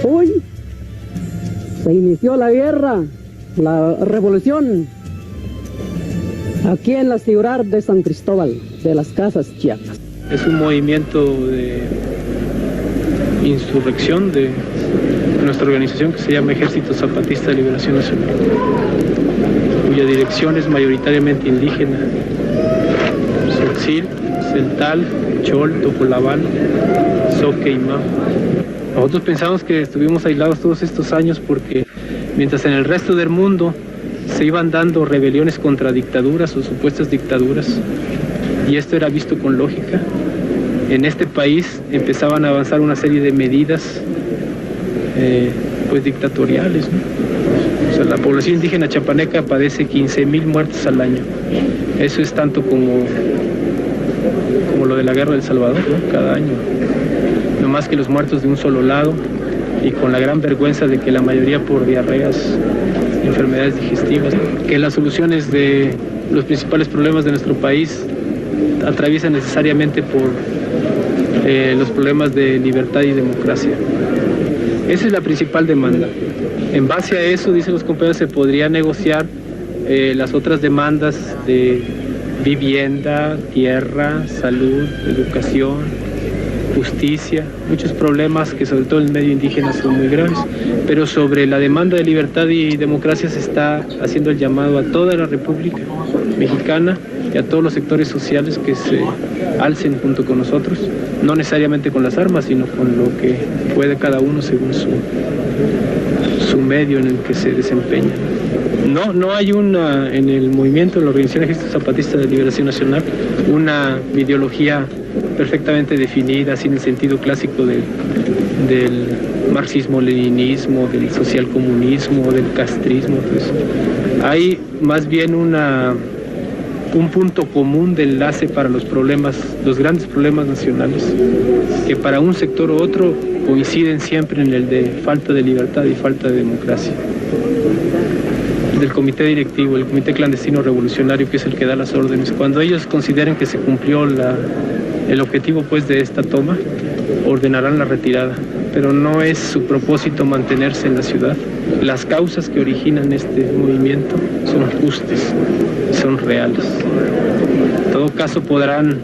Hoy se inició la guerra, la revolución, aquí en la ciudad de San Cristóbal de las Casas, Chiapas. Es un movimiento de insurrección de nuestra organización que se llama Ejército Zapatista de Liberación Nacional, cuya dirección es mayoritariamente indígena: Tzotzil, Celtal, Chol, Tojolabal, Zoque y Mao. Nosotros pensamos que estuvimos aislados todos estos años porque mientras en el resto del mundo se iban dando rebeliones contra dictaduras o supuestas dictaduras, y esto era visto con lógica, en este país empezaban a avanzar una serie de medidas pues dictatoriales, ¿no? O sea, la población indígena chapaneca padece 15,000 muertos al año. Eso es tanto como lo de la guerra del Salvador, ¿no? Cada año. No más que los muertos de un solo lado, y con la gran vergüenza de que la mayoría por diarreas, enfermedades digestivas, que las soluciones de los principales problemas de nuestro país atraviesan necesariamente por los problemas de libertad y democracia. Esa es la principal demanda. En base a eso, dicen los compañeros, se podría negociar las otras demandas de vivienda, tierra, salud, educación, justicia, muchos problemas que sobre todo en el medio indígena son muy graves, pero sobre la demanda de libertad y democracia se está haciendo el llamado a toda la República Mexicana y a todos los sectores sociales que se alcen junto con nosotros, no necesariamente con las armas, sino con lo que puede cada uno según su medio en el que se desempeña. No hay en el movimiento, en la Organización Ejército Zapatista de Liberación Nacional, una ideología perfectamente definida, así en el sentido clásico del marxismo-leninismo, del socialcomunismo, del castrismo. Pues. Hay más bien un punto común de enlace para los grandes problemas nacionales, que para un sector u otro coinciden siempre en el de falta de libertad y falta de democracia. Del comité directivo, el comité clandestino revolucionario, que es el que da las órdenes, cuando ellos consideren que se cumplió el objetivo pues de esta toma, ordenarán la retirada, pero no es su propósito mantenerse en la ciudad. Las causas que originan este movimiento son justas, son reales. En todo caso podrán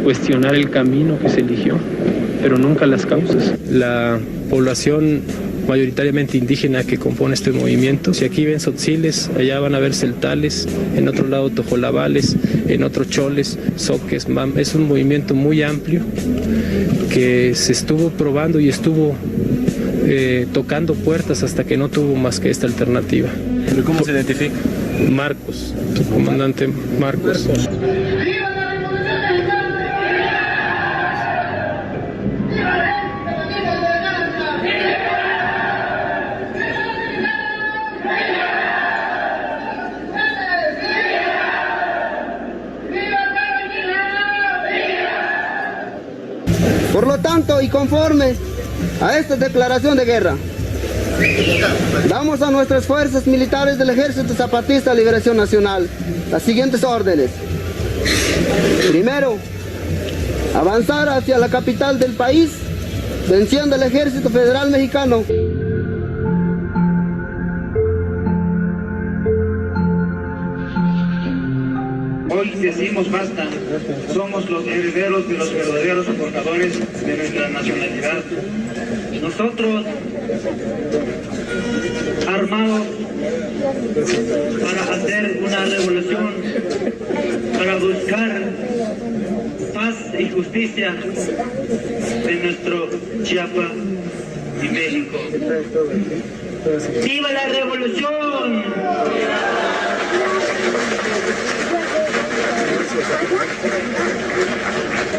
cuestionar el camino que se eligió, pero nunca las causas. La población mayoritariamente indígena que compone este movimiento. Si aquí ven tzotziles, allá van a ver celtales, en otro lado tojolabales, en otro choles, zoques, es un movimiento muy amplio que se estuvo probando y estuvo tocando puertas hasta que no tuvo más que esta alternativa. ¿Pero cómo se identifica? Marcos, comandante Marcos. Por lo tanto, y conforme a esta declaración de guerra, damos a nuestras fuerzas militares del Ejército Zapatista de Liberación Nacional las siguientes órdenes. Primero, avanzar hacia la capital del país, venciendo el Ejército Federal Mexicano. Hoy decimos basta, somos los herederos de los verdaderos portadores de nuestra nacionalidad. Nosotros, armados para hacer una revolución, para buscar paz y justicia en nuestro Chiapas y México. ¡Viva la revolución!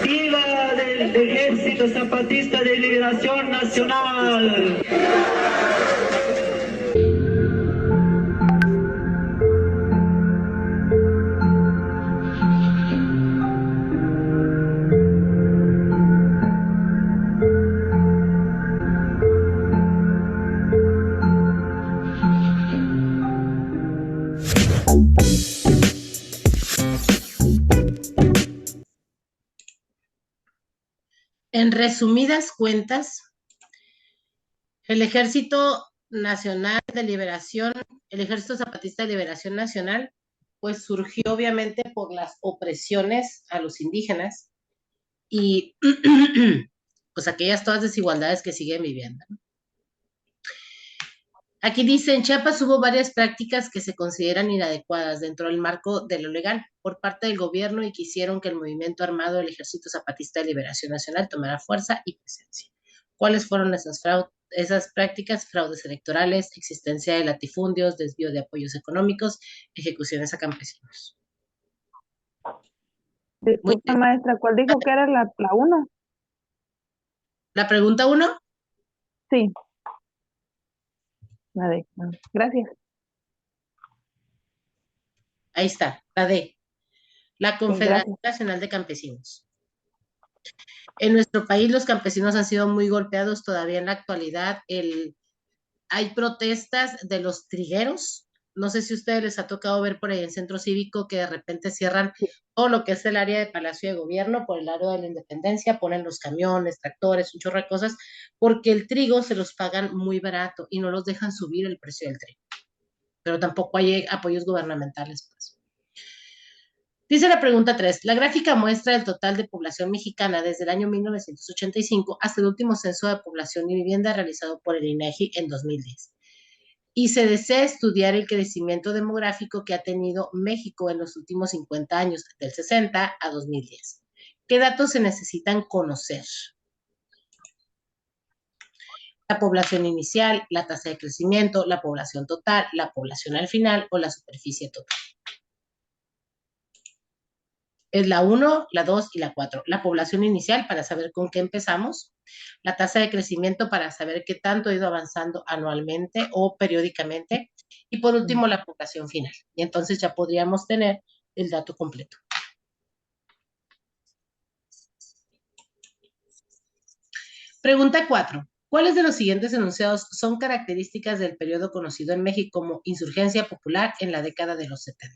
¡Viva el Ejército Zapatista de Liberación Nacional! En resumidas cuentas, el Ejército Nacional de Liberación, el Ejército Zapatista de Liberación Nacional, pues surgió obviamente por las opresiones a los indígenas y pues aquellas todas desigualdades que siguen viviendo, ¿no? Aquí dice, en Chiapas hubo varias prácticas que se consideran inadecuadas dentro del marco de lo legal por parte del gobierno y que hicieron que el movimiento armado del Ejército Zapatista de Liberación Nacional tomara fuerza y presencia. ¿Cuáles fueron esas prácticas? Fraudes electorales, existencia de latifundios, desvío de apoyos económicos, ejecuciones a campesinos. Disculpa, maestra, ¿cuál dijo que era la 1? ¿La pregunta 1? Sí. Gracias. Ahí está, la D. La Confederación Nacional de Campesinos. En nuestro país los campesinos han sido muy golpeados todavía en la actualidad. Hay protestas de los trigueros. No sé si a ustedes les ha tocado ver por ahí en Centro Cívico que de repente cierran todo lo que es el área de Palacio de Gobierno por el área de la Independencia, ponen los camiones, tractores, un chorro de cosas, porque el trigo se los pagan muy barato y no los dejan subir el precio del trigo. Pero tampoco hay apoyos gubernamentales, pues. Dice la pregunta 3, la gráfica muestra el total de población mexicana desde el año 1985 hasta el último censo de población y vivienda realizado por el INEGI en 2010. Y se desea estudiar el crecimiento demográfico que ha tenido México en los últimos 50 años, del 60 a 2010. ¿Qué datos se necesitan conocer? La población inicial, la tasa de crecimiento, la población total, la población al final o la superficie total. Es la 1, la 2 y la 4. La población inicial para saber con qué empezamos. La tasa de crecimiento para saber qué tanto ha ido avanzando anualmente o periódicamente. Y por último, la población final. Y entonces ya podríamos tener el dato completo. Pregunta 4. ¿Cuáles de los siguientes enunciados son características del periodo conocido en México como insurgencia popular en la década de los 70?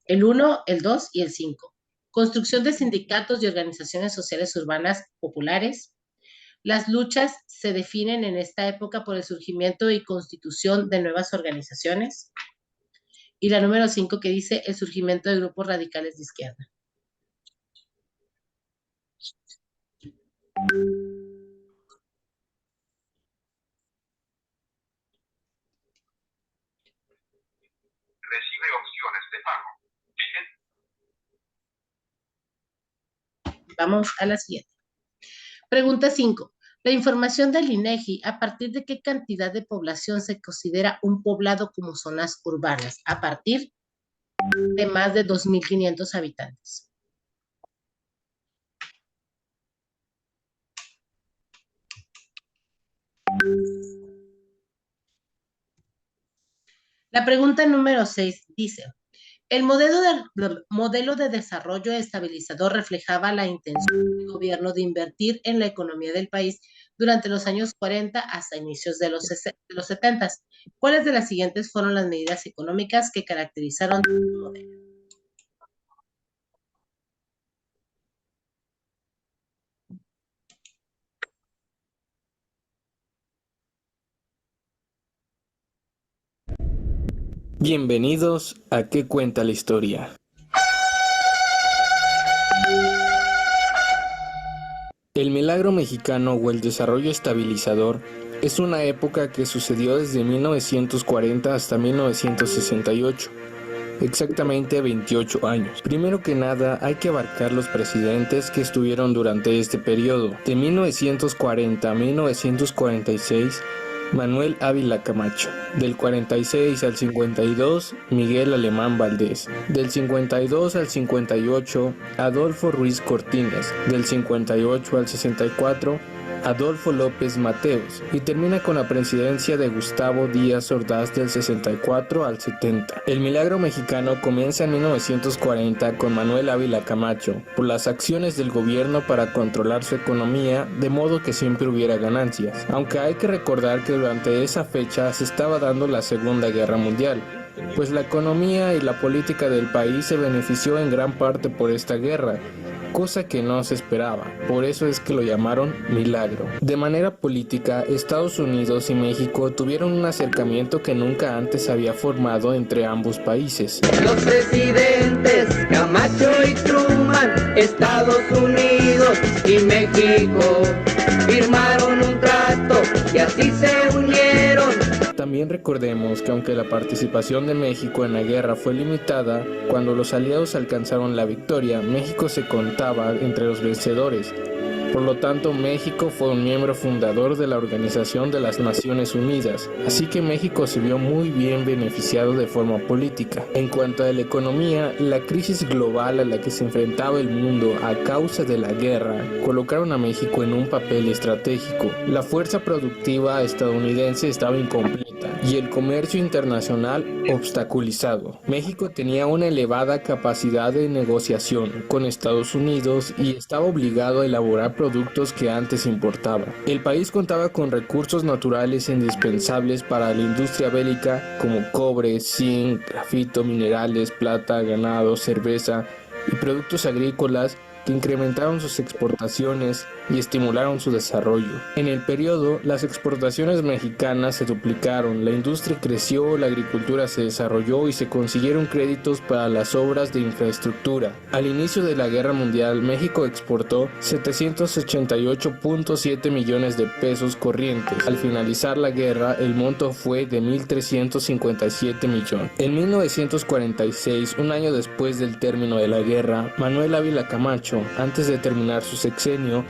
El 1, el 2 y el 5. Construcción de sindicatos y organizaciones sociales urbanas populares. Las luchas se definen en esta época por el surgimiento y constitución de nuevas organizaciones. Y la número 5 que dice el surgimiento de grupos radicales de izquierda. Recibe opciones de pago. Vamos a la siguiente. Pregunta 5. La información del INEGI, ¿a partir de qué cantidad de población se considera un poblado como zonas urbanas? A partir de más de 2.500 habitantes. La pregunta número 6 dice, el modelo de desarrollo estabilizador reflejaba la intención del gobierno de invertir en la economía del país durante los años 40 hasta inicios de los 70. ¿Cuáles de las siguientes fueron las medidas económicas que caracterizaron el modelo? Bienvenidos a ¿Qué cuenta la historia? El milagro mexicano o el desarrollo estabilizador es una época que sucedió desde 1940 hasta 1968. Exactamente 28 años. Primero que nada, hay que abarcar los presidentes que estuvieron durante este periodo. De 1940 a 1946, Manuel Ávila Camacho. Del 46 al 52, Miguel Alemán Valdés. Del 52 al 58, Adolfo Ruiz Cortines. Del 58 al 64, Adolfo López Mateos, y termina con la presidencia de Gustavo Díaz Ordaz del 64 al 70. El milagro mexicano comienza en 1940 con Manuel Ávila Camacho, por las acciones del gobierno para controlar su economía de modo que siempre hubiera ganancias, aunque hay que recordar que durante esa fecha se estaba dando la Segunda Guerra Mundial, pues la economía y la política del país se benefició en gran parte por esta guerra, cosa que no se esperaba, por eso es que lo llamaron milagro. De manera política, Estados Unidos y México tuvieron un acercamiento que nunca antes había formado entre ambos países. Los presidentes Camacho y Truman, Estados Unidos y México, firmaron un trato y así se unieron. También recordemos que aunque la participación de México en la guerra fue limitada, cuando los aliados alcanzaron la victoria, México se contaba entre los vencedores. Por lo tanto, México fue un miembro fundador de la Organización de las Naciones Unidas, así que México se vio muy bien beneficiado de forma política. En cuanto a la economía, la crisis global a la que se enfrentaba el mundo a causa de la guerra colocaron a México en un papel estratégico. La fuerza productiva estadounidense estaba incompleta y el comercio internacional obstaculizado. México tenía una elevada capacidad de negociación con Estados Unidos y estaba obligado a elaborar productos que antes importaba. El país contaba con recursos naturales indispensables para la industria bélica como cobre, zinc, grafito, minerales, plata, ganado, cerveza y productos agrícolas que incrementaron sus exportaciones y estimularon su desarrollo. En el periodo, las exportaciones mexicanas se duplicaron, la industria creció, la agricultura se desarrolló y se consiguieron créditos para las obras de infraestructura. Al inicio de la Guerra Mundial, México exportó 788.7 millones de pesos corrientes. Al finalizar la guerra, el monto fue de 1.357 millones. En 1946, un año después del término de la guerra, Manuel Ávila Camacho, antes de terminar su sexenio,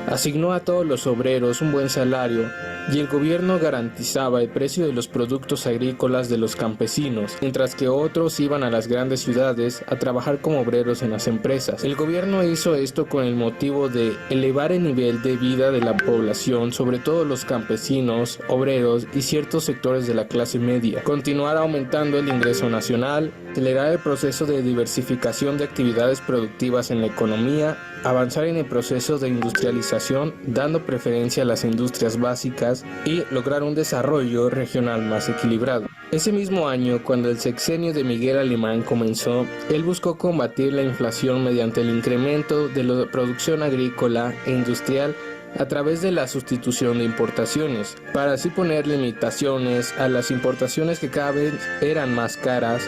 asignó a todos los obreros un buen salario y el gobierno garantizaba el precio de los productos agrícolas de los campesinos, mientras que otros iban a las grandes ciudades a trabajar como obreros en las empresas. El gobierno hizo esto con el motivo de elevar el nivel de vida de la población, sobre todo los campesinos, obreros y ciertos sectores de la clase media, continuar aumentando el ingreso nacional, acelerar el proceso de diversificación de actividades productivas en la economía, avanzar en el proceso de industrialización dando preferencia a las industrias básicas y lograr un desarrollo regional más equilibrado. Ese mismo año, cuando el sexenio de Miguel Alemán comenzó, él buscó combatir la inflación mediante el incremento de la producción agrícola e industrial a través de la sustitución de importaciones, para así poner limitaciones a las importaciones que cada vez eran más caras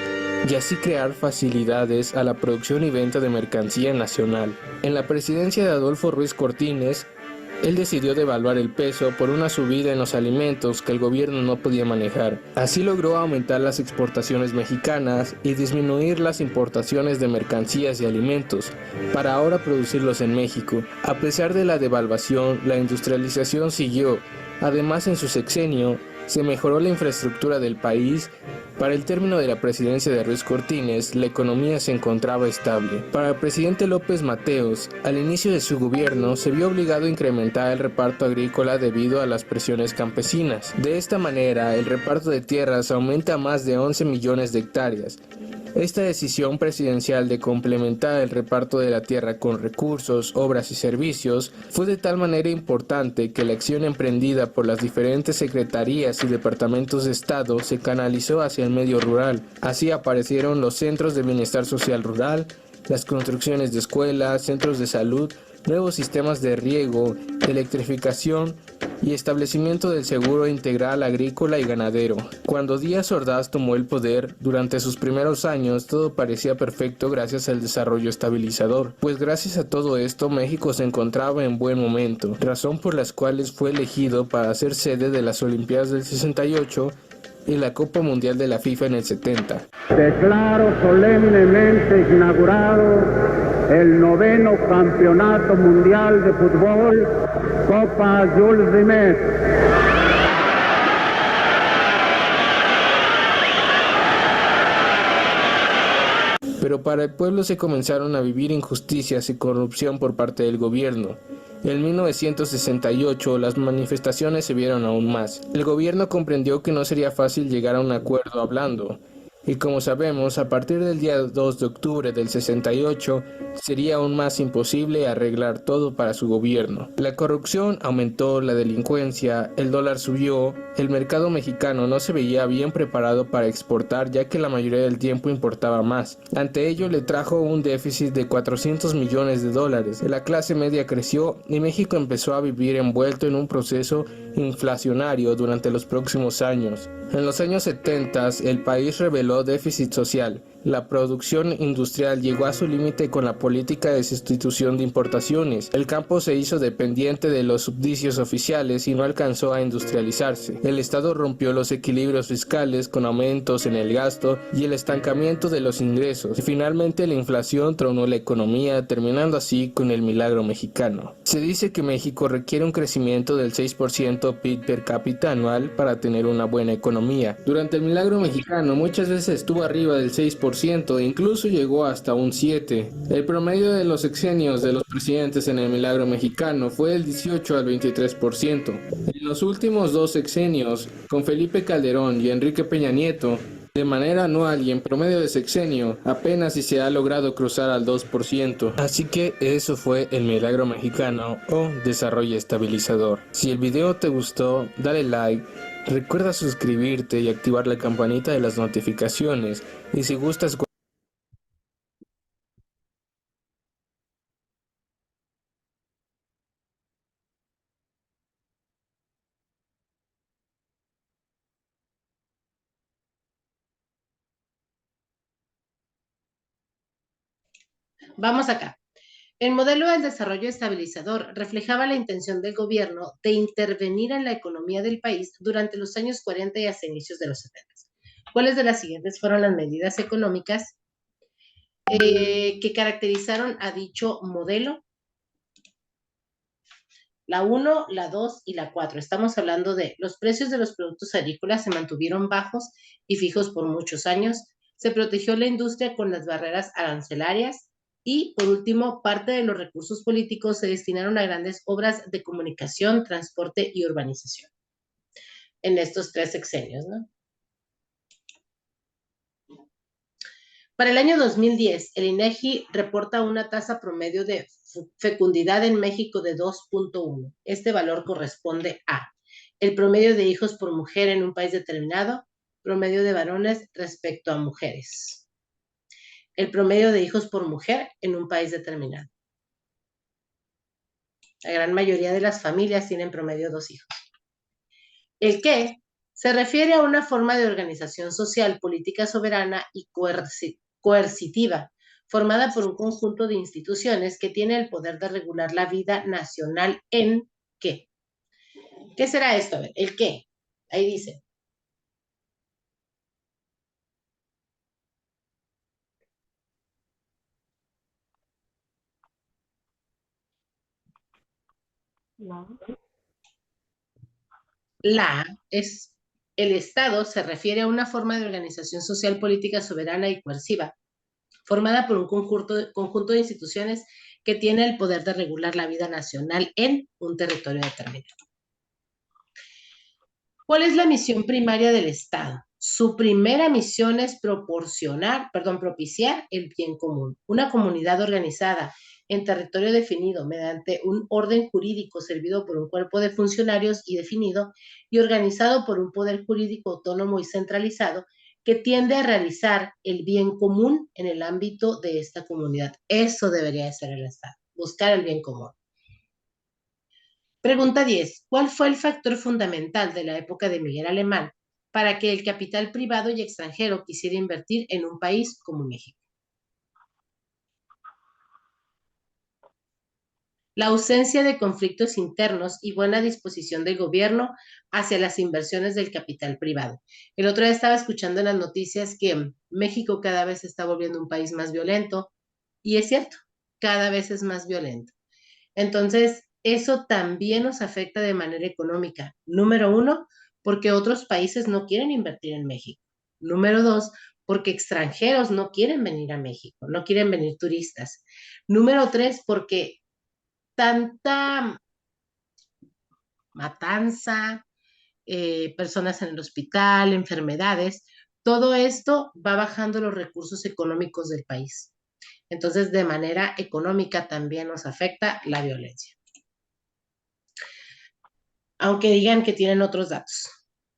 y así crear facilidades a la producción y venta de mercancía nacional. En la presidencia de Adolfo Ruiz Cortines, él decidió devaluar el peso por una subida en los alimentos que el gobierno no podía manejar. Así logró aumentar las exportaciones mexicanas y disminuir las importaciones de mercancías y alimentos, para ahora producirlos en México. A pesar de la devaluación, la industrialización siguió. Además, en su sexenio, se mejoró la infraestructura del país. Para el término de la presidencia de Ruiz Cortines, la economía se encontraba estable. Para el presidente López Mateos, al inicio de su gobierno, se vio obligado a incrementar el reparto agrícola debido a las presiones campesinas. De esta manera, el reparto de tierras aumenta a más de 11 millones de hectáreas. Esta decisión presidencial de complementar el reparto de la tierra con recursos, obras y servicios fue de tal manera importante que la acción emprendida por las diferentes secretarías y departamentos de Estado se canalizó hacia el medio rural. Así aparecieron los centros de bienestar social rural, las construcciones de escuelas, centros de salud, nuevos sistemas de riego, electrificación, y establecimiento del seguro integral agrícola y ganadero. Cuando Díaz Ordaz tomó el poder, durante sus primeros años todo parecía perfecto gracias al desarrollo estabilizador, pues gracias a todo esto México se encontraba en buen momento, razón por las cuales fue elegido para ser sede de las Olimpiadas del 68 y la Copa Mundial de la FIFA en el 70. Declaro solemnemente inaugurado el 9º Campeonato Mundial de Fútbol, Copa Jules Rimet. Pero para el pueblo se comenzaron a vivir injusticias y corrupción por parte del gobierno. En 1968 las manifestaciones se vieron aún más. El gobierno comprendió que no sería fácil llegar a un acuerdo hablando. Y como sabemos, a partir del día 2 de octubre del 68 sería aún más imposible arreglar todo para su gobierno. La corrupción aumentó, la delincuencia, el dólar subió, el mercado mexicano no se veía bien preparado para exportar ya que la mayoría del tiempo importaba más. Ante ello le trajo un déficit de 400 millones de dólares. La clase media creció y México empezó a vivir envuelto en un proceso inflacionario durante los próximos años. En los años 70 el país reveló déficit social. La producción industrial llegó a su límite con la política de sustitución de importaciones. El campo se hizo dependiente de los subsidios oficiales y no alcanzó a industrializarse. El Estado rompió los equilibrios fiscales con aumentos en el gasto y el estancamiento de los ingresos. Y finalmente la inflación tronó la economía, terminando así con el milagro mexicano. Se dice que México requiere un crecimiento del 6% PIB per cápita anual para tener una buena economía. Durante el milagro mexicano muchas veces estuvo arriba del 6%, e incluso llegó hasta un 7%. El promedio de los sexenios de los presidentes en el milagro mexicano fue del 18 al 23%. En los últimos 2 sexenios, con Felipe Calderón y Enrique Peña Nieto, de manera anual y en promedio de sexenio, apenas si se ha logrado cruzar al 2%. Así que eso fue el milagro mexicano o desarrollo estabilizador. Si el video te gustó, dale like. Recuerda suscribirte y activar la campanita de las notificaciones. Y si gustas... Vamos acá. El modelo del desarrollo estabilizador reflejaba la intención del gobierno de intervenir en la economía del país durante los años 40 y hasta inicios de los 70. ¿Cuáles de las siguientes fueron las medidas económicas que caracterizaron a dicho modelo? La 1, la 2 y la 4. Estamos hablando de los precios de los productos agrícolas se mantuvieron bajos y fijos por muchos años. Se protegió la industria con las barreras arancelarias. Y, por último, parte de los recursos políticos se destinaron a grandes obras de comunicación, transporte y urbanización. En estos 3 sexenios, ¿no? Para el año 2010, el INEGI reporta una tasa promedio de fecundidad en México de 2.1. Este valor corresponde a el promedio de hijos por mujer en un país determinado, promedio de varones respecto a mujeres. El promedio de hijos por mujer en un país determinado. La gran mayoría de las familias tienen promedio 2 hijos. El qué se refiere a una forma de organización social, política soberana y coercitiva, formada por un conjunto de instituciones que tiene el poder de regular la vida nacional en ¿qué? ¿Qué será esto? A ver, el qué. Ahí dice. La es el Estado se refiere a una forma de organización social, política, soberana y coerciva, formada por un conjunto de instituciones que tiene el poder de regular la vida nacional en un territorio determinado. ¿Cuál es la misión primaria del Estado? Su primera misión es propiciar el bien común. Una comunidad organizada en territorio definido mediante un orden jurídico servido por un cuerpo de funcionarios y definido y organizado por un poder jurídico autónomo y centralizado que tiende a realizar el bien común en el ámbito de esta comunidad. Eso debería de ser el Estado, buscar el bien común. Pregunta 10. ¿Cuál fue el factor fundamental de la época de Miguel Alemán para que el capital privado y extranjero quisiera invertir en un país como México? La ausencia de conflictos internos y buena disposición del gobierno hacia las inversiones del capital privado. El otro día estaba escuchando en las noticias que México cada vez se está volviendo un país más violento, y es cierto, cada vez es más violento. Entonces, eso también nos afecta de manera económica. Número uno, porque otros países no quieren invertir en México. Número dos, porque extranjeros no quieren venir a México, no quieren venir turistas. Número tres, porque tanta matanza, personas en el hospital, enfermedades, todo esto va bajando los recursos económicos del país. Entonces, de manera económica también nos afecta la violencia. Aunque digan que tienen otros datos.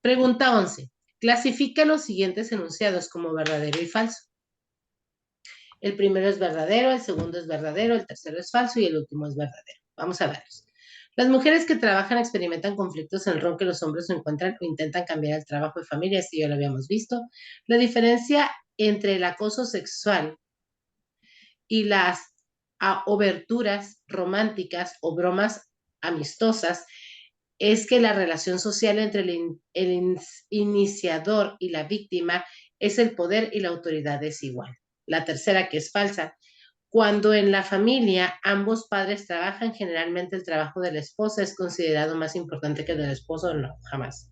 Pregunta 11. Clasifica los siguientes enunciados como verdadero y falso. El primero es verdadero, el segundo es verdadero, el tercero es falso y el último es verdadero. Vamos a verlos. Las mujeres que trabajan experimentan conflictos en el rol que los hombres encuentran o intentan cambiar el trabajo de familia, esto ya lo habíamos visto. La diferencia entre el acoso sexual y las oberturas románticas o bromas amistosas es que la relación social entre el iniciador y la víctima es el poder y la autoridad desigual. La tercera, que es falsa, cuando en la familia ambos padres trabajan, generalmente el trabajo de la esposa es considerado más importante que el del esposo, no, jamás.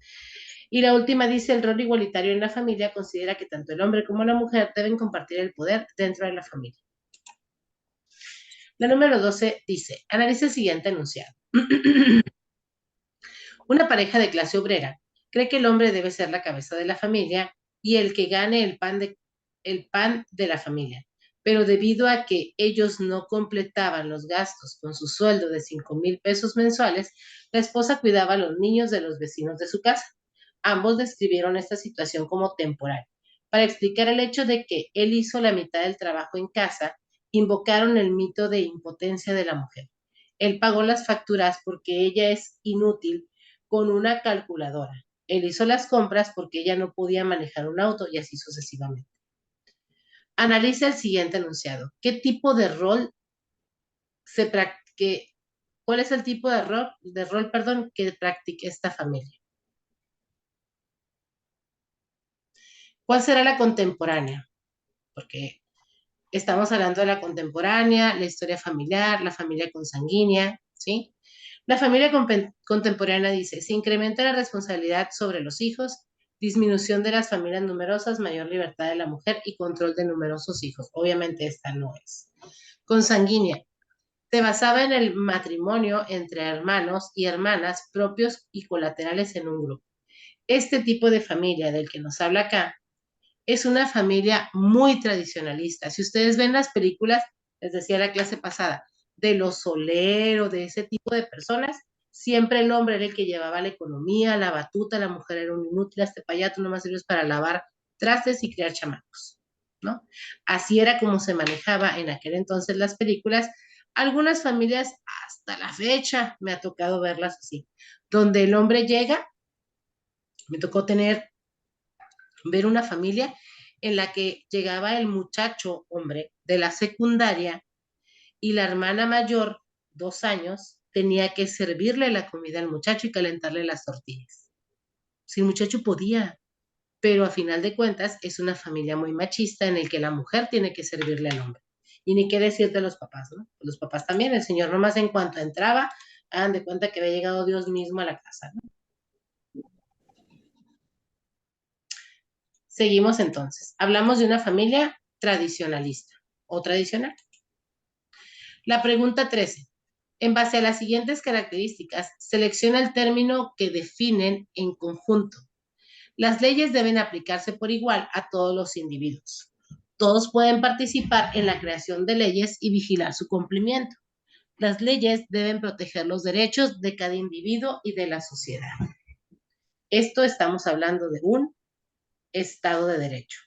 Y la última dice, el rol igualitario en la familia considera que tanto el hombre como la mujer deben compartir el poder dentro de la familia. La número 12 dice, analiza el siguiente enunciado. Una pareja de clase obrera cree que el hombre debe ser la cabeza de la familia y el que gane el pan de la familia. Pero debido a que ellos no completaban los gastos con su sueldo de 5,000 pesos mensuales, la esposa cuidaba a los niños de los vecinos de su casa. Ambos describieron esta situación como temporal. Para explicar el hecho de que él hizo la mitad del trabajo en casa, invocaron el mito de impotencia de la mujer. Él pagó las facturas porque ella es inútil con una calculadora. Él hizo las compras porque ella no podía manejar un auto y así sucesivamente. Analiza el siguiente enunciado. ¿Qué tipo de rol se practica? ¿Cuál es el tipo de rol, que practica esta familia? ¿Cuál será la contemporánea? Porque estamos hablando de la contemporánea, la historia familiar, la familia consanguínea, ¿sí? La familia contemporánea dice, se incrementa la responsabilidad sobre los hijos, disminución de las familias numerosas, mayor libertad de la mujer y control de numerosos hijos. Obviamente esta no es. Consanguínea. Se basaba en el matrimonio entre hermanos y hermanas propios y colaterales en un grupo. Este tipo de familia del que nos habla acá es una familia muy tradicionalista. Si ustedes ven las películas, les decía la clase pasada, de los Soler o de ese tipo de personas, siempre el hombre era el que llevaba la economía, la batuta, la mujer era un inútil, este payato nomás sirve para lavar trastes y criar chamacos, ¿no? Así era como se manejaba en aquel entonces las películas. Algunas familias, hasta la fecha, me ha tocado verlas así, donde el hombre llega, me tocó ver una familia en la que llegaba el muchacho, hombre, de la secundaria y la hermana mayor, 2 años, tenía que servirle la comida al muchacho y calentarle las tortillas. Si el muchacho podía, pero a final de cuentas es una familia muy machista en el que la mujer tiene que servirle al hombre. Y ni qué decir de los papás, ¿no? Los papás también, el señor nomás en cuanto entraba, hagan de cuenta que había llegado Dios mismo a la casa, ¿no? Seguimos entonces. Hablamos de una familia tradicionalista o tradicional. La pregunta 13. En base a las siguientes características, selecciona el término que definen en conjunto. Las leyes deben aplicarse por igual a todos los individuos. Todos pueden participar en la creación de leyes y vigilar su cumplimiento. Las leyes deben proteger los derechos de cada individuo y de la sociedad. Esto estamos hablando de un Estado de Derecho.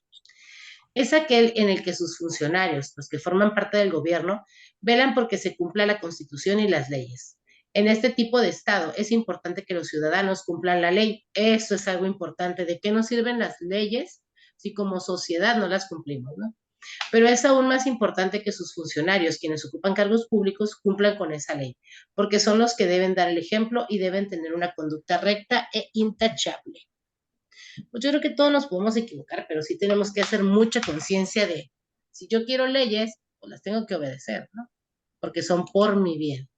Es aquel en el que sus funcionarios, los que forman parte del gobierno, velan porque se cumpla la Constitución y las leyes. En este tipo de Estado es importante que los ciudadanos cumplan la ley. Eso es algo importante. ¿De qué nos sirven las leyes si como sociedad no las cumplimos, ¿no? Pero es aún más importante que sus funcionarios, quienes ocupan cargos públicos, cumplan con esa ley, porque son los que deben dar el ejemplo y deben tener una conducta recta e intachable. Pues yo creo que todos nos podemos equivocar, pero sí tenemos que hacer mucha conciencia de, si yo quiero leyes, pues las tengo que obedecer, ¿no? Porque son por mi bien.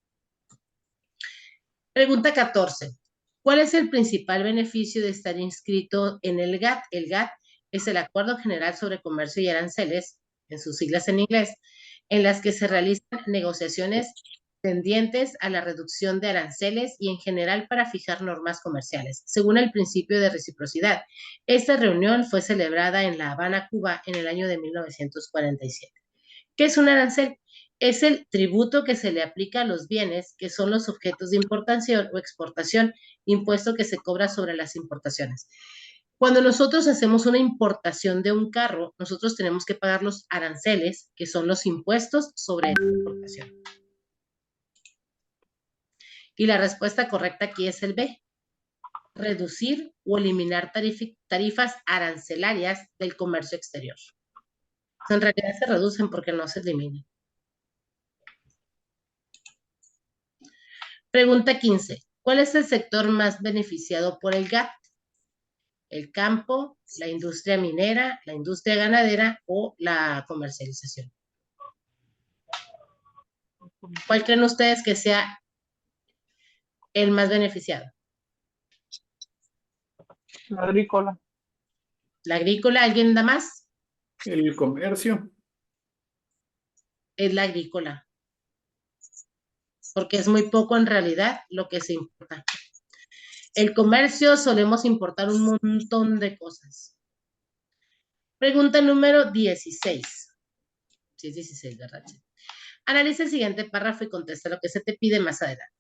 Pregunta 14. ¿Cuál es el principal beneficio de estar inscrito en el GATT? El GATT es el Acuerdo General sobre Comercio y Aranceles, en sus siglas en inglés, en las que se realizan negociaciones tendientes a la reducción de aranceles y en general para fijar normas comerciales, según el principio de reciprocidad. Esta reunión fue celebrada en La Habana, Cuba, en el año de 1947. ¿Qué es un arancel? Es el tributo que se le aplica a los bienes que son los objetos de importación o exportación, impuesto que se cobra sobre las importaciones. Cuando nosotros hacemos una importación de un carro, nosotros tenemos que pagar los aranceles, que son los impuestos sobre la importación. Y la respuesta correcta aquí es el B. Reducir o eliminar tarifas arancelarias del comercio exterior. En realidad se reducen porque no se eliminan. Pregunta 15. ¿Cuál es el sector más beneficiado por el GATT? ¿El campo, la industria minera, la industria ganadera o la comercialización? ¿Cuál creen ustedes que sea el más beneficiado? La agrícola. ¿La agrícola? ¿Alguien da más? El comercio. Es la agrícola. Porque es muy poco en realidad lo que se importa. El comercio solemos importar un montón de cosas. Pregunta número 16. Sí, es 16, ¿verdad? Analiza el siguiente párrafo y contesta lo que se te pide más adelante.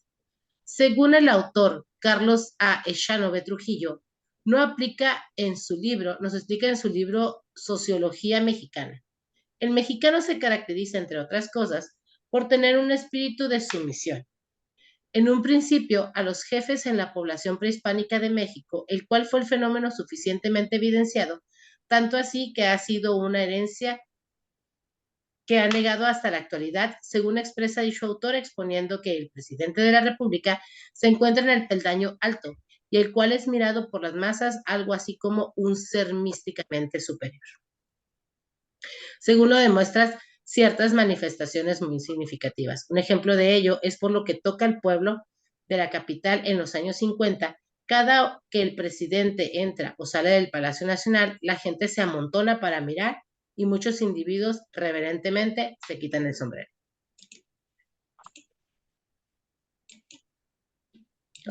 Según el autor Carlos A. Echanove Trujillo, no aplica en su libro, nos explica en su libro Sociología Mexicana. El mexicano se caracteriza, entre otras cosas, por tener un espíritu de sumisión. En un principio, a los jefes en la población prehispánica de México, el cual fue el fenómeno suficientemente evidenciado, tanto así que ha sido una herencia que ha negado hasta la actualidad, según expresa dicho autor, exponiendo que el presidente de la República se encuentra en el peldaño alto, y el cual es mirado por las masas algo así como un ser místicamente superior. Según lo demuestran ciertas manifestaciones muy significativas. Un ejemplo de ello es por lo que toca al pueblo de la capital en los años 50. Cada que el presidente entra o sale del Palacio Nacional, la gente se amontona para mirar y muchos individuos reverentemente se quitan el sombrero.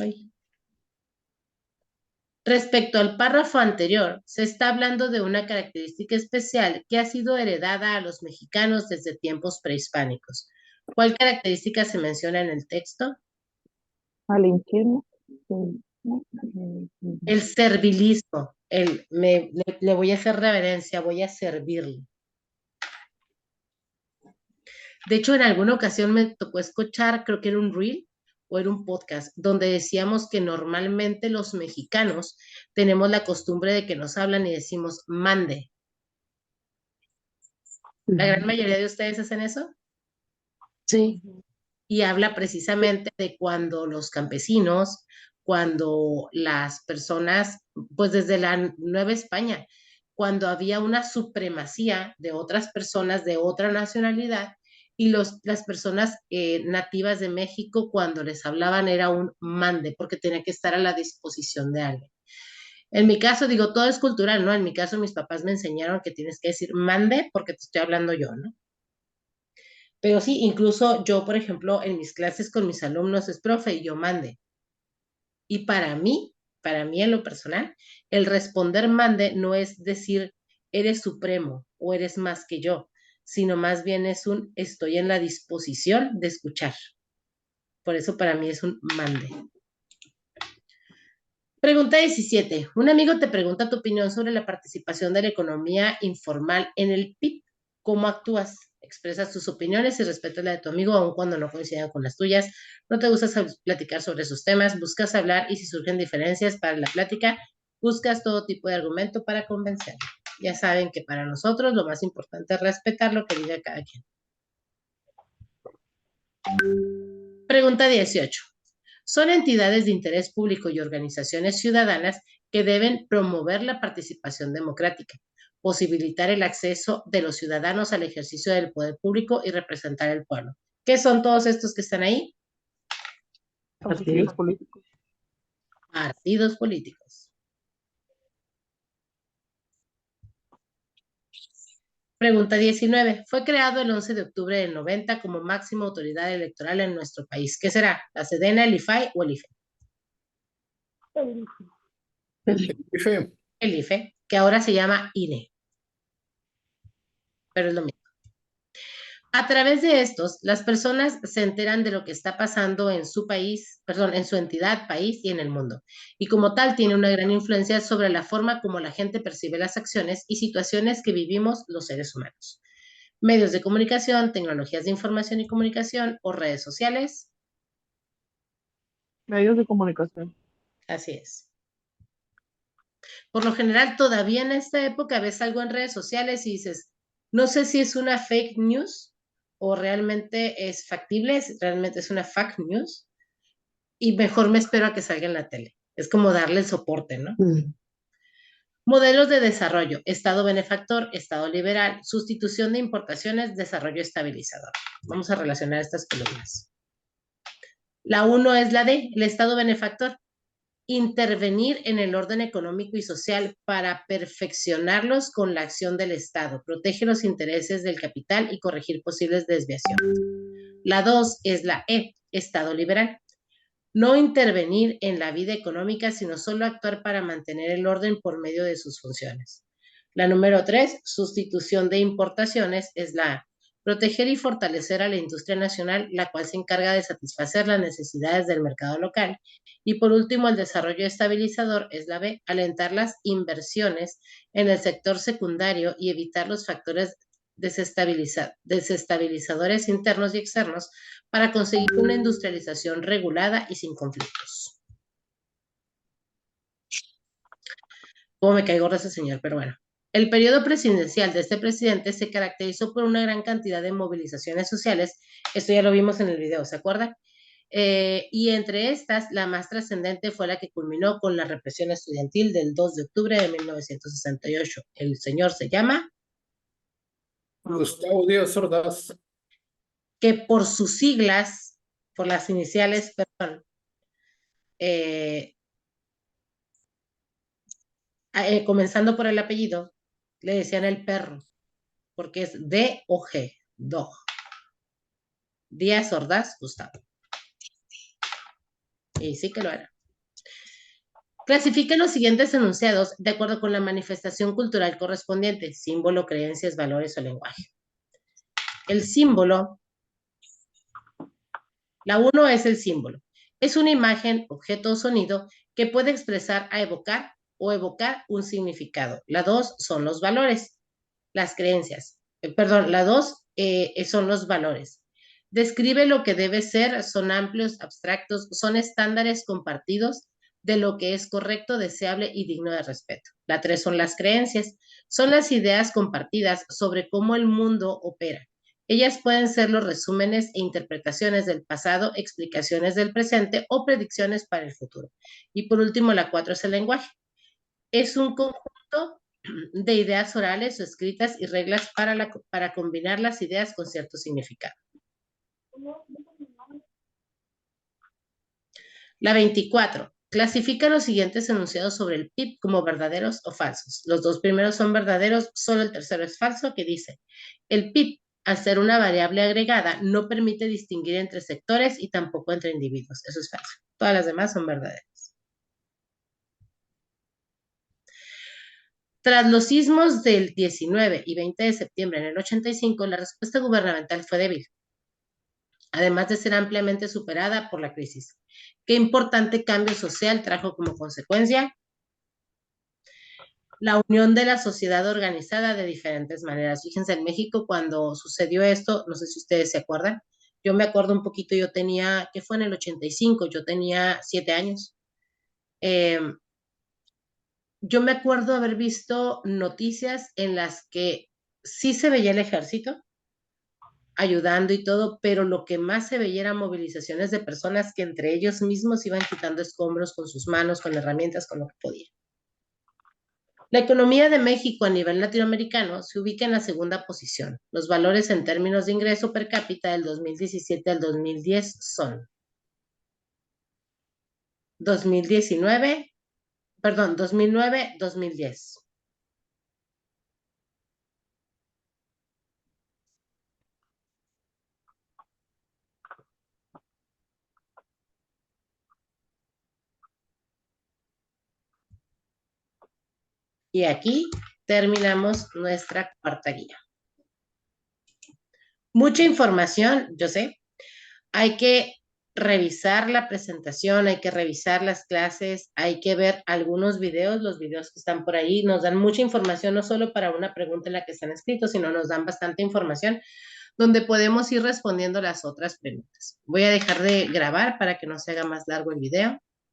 Ay. Respecto al párrafo anterior, se está hablando de una característica especial que ha sido heredada a los mexicanos desde tiempos prehispánicos. ¿Cuál característica se menciona en el texto? Malinchismo. El servilismo. Le voy a hacer reverencia, voy a servirle. De hecho, en alguna ocasión me tocó escuchar, creo que era un reel o era un podcast, donde decíamos que normalmente los mexicanos tenemos la costumbre de que nos hablan y decimos mande. ¿La gran mayoría de ustedes hacen eso? Sí. Y habla precisamente de cuando los campesinos, cuando las personas, pues desde la Nueva España, cuando había una supremacía de otras personas de otra nacionalidad, y las personas nativas de México, cuando les hablaban era un mande, porque tenía que estar a la disposición de alguien. En mi caso, digo, todo es cultural, ¿no? En mi caso, mis papás me enseñaron que tienes que decir mande porque te estoy hablando yo, ¿no? Pero sí, incluso yo, por ejemplo, en mis clases con mis alumnos es profe y yo mande. Y para mí en lo personal, el responder mande no es decir eres supremo o eres más que yo, sino más bien es un estoy en la disposición de escuchar. Por eso para mí es un mande. Pregunta 17. Un amigo te pregunta tu opinión sobre la participación de la economía informal en el PIB. ¿Cómo actúas? Expresas tus opiniones y respetas la de tu amigo, aun cuando no coincidan con las tuyas. No te gusta platicar sobre esos temas, buscas hablar y si surgen diferencias para la plática, buscas todo tipo de argumento para convencerlo. Ya saben que para nosotros lo más importante es respetar lo que diga cada quien. Pregunta 18. Son entidades de interés público y organizaciones ciudadanas que deben promover la participación democrática, posibilitar el acceso de los ciudadanos al ejercicio del poder público y representar al pueblo. ¿Qué son todos estos que están ahí? Partidos políticos. Partidos políticos. Pregunta 19. Fue creado el 11 de octubre del 90 como máxima autoridad electoral en nuestro país. ¿Qué será? ¿La SEDENA, el IFAI o el IFE? El IFE. El IFE, que ahora se llama INE. Pero es lo mismo. A través de estos, las personas se enteran de lo que está pasando en su país, en su entidad, país y en el mundo. Y como tal, tiene una gran influencia sobre la forma como la gente percibe las acciones y situaciones que vivimos los seres humanos. Medios de comunicación, tecnologías de información y comunicación o redes sociales. Medios de comunicación. Así es. Por lo general, todavía en esta época ves algo en redes sociales y dices, no sé si es una fake news o realmente es factible, realmente es una fact news, y mejor me espero a que salga en la tele. Es como darle el soporte, ¿no? Modelos de desarrollo, Estado benefactor, Estado liberal, sustitución de importaciones, desarrollo estabilizador. Vamos a relacionar estas columnas. La 1 es la D, el Estado benefactor. Intervenir en el orden económico y social para perfeccionarlos con la acción del Estado, protege los intereses del capital y corregir posibles desviaciones. La 2 es la E, Estado liberal. No intervenir en la vida económica, sino solo actuar para mantener el orden por medio de sus funciones. La número 3, sustitución de importaciones, es la A. Proteger y fortalecer a la industria nacional, la cual se encarga de satisfacer las necesidades del mercado local. Y por último, el desarrollo estabilizador es la B. Alentar las inversiones en el sector secundario y evitar los factores desestabilizadores internos y externos para conseguir una industrialización regulada y sin conflictos. ¿Cómo me cae gordo ese señor? Pero bueno. El periodo presidencial de este presidente se caracterizó por una gran cantidad de movilizaciones sociales. Esto ya lo vimos en el video, ¿se acuerdan? Y entre estas, la más trascendente fue la que culminó con la represión estudiantil del 2 de octubre de 1968. El señor se llama Gustavo Díaz Ordaz. Que por sus siglas, por las iniciales, perdón, comenzando por el apellido, le decían el perro, porque es D-O-G, Dog. Díaz Ordaz Gustavo. Y sí que lo era. Clasifica los siguientes enunciados de acuerdo con la manifestación cultural correspondiente, símbolo, creencias, valores o lenguaje. El símbolo, la 1 es el símbolo. Es una imagen, objeto o sonido que puede expresar a evocar o evocar un significado. La 2 son los valores, las creencias. La 2 son los valores. Describe lo que debe ser, son amplios, abstractos, son estándares compartidos de lo que es correcto, deseable y digno de respeto. La 3 son las creencias, son las ideas compartidas sobre cómo el mundo opera. Ellas pueden ser los resúmenes e interpretaciones del pasado, explicaciones del presente o predicciones para el futuro. Y por último, la 4 es el lenguaje. Es un conjunto de ideas orales o escritas y reglas para combinar las ideas con cierto significado. La 24. Clasifica los siguientes enunciados sobre el PIB como verdaderos o falsos. Los 2 primeros son verdaderos, solo el tercero es falso, que dice: el PIB, al ser una variable agregada, no permite distinguir entre sectores y tampoco entre individuos. Eso es falso. Todas las demás son verdaderas. Tras los sismos del 19 y 20 de septiembre en el 85, la respuesta gubernamental fue débil, además de ser ampliamente superada por la crisis. ¿Qué importante cambio social trajo como consecuencia? la unión de la sociedad organizada de diferentes maneras. Fíjense, en México cuando sucedió esto, no sé si ustedes se acuerdan, yo me acuerdo un poquito, yo tenía, ¿qué fue en el 85? Yo tenía 7 años. Yo me acuerdo haber visto noticias en las que sí se veía el ejército ayudando y todo, pero lo que más se veía eran movilizaciones de personas que entre ellos mismos iban quitando escombros con sus manos, con herramientas, con lo que podían. La economía de México a nivel latinoamericano se ubica en la segunda posición. Los valores en términos de ingreso per cápita del 2017 al 2010 son 2009, 2010. Y aquí terminamos nuestra cuarta guía. Mucha información, yo sé. Hay que revisar la presentación, hay que revisar las clases, hay que ver algunos videos, los videos que están por ahí nos dan mucha información, no solo para una pregunta en la que están escritos, sino nos dan bastante información donde podemos ir respondiendo las otras preguntas. Voy a dejar de grabar para que no se haga más largo el video.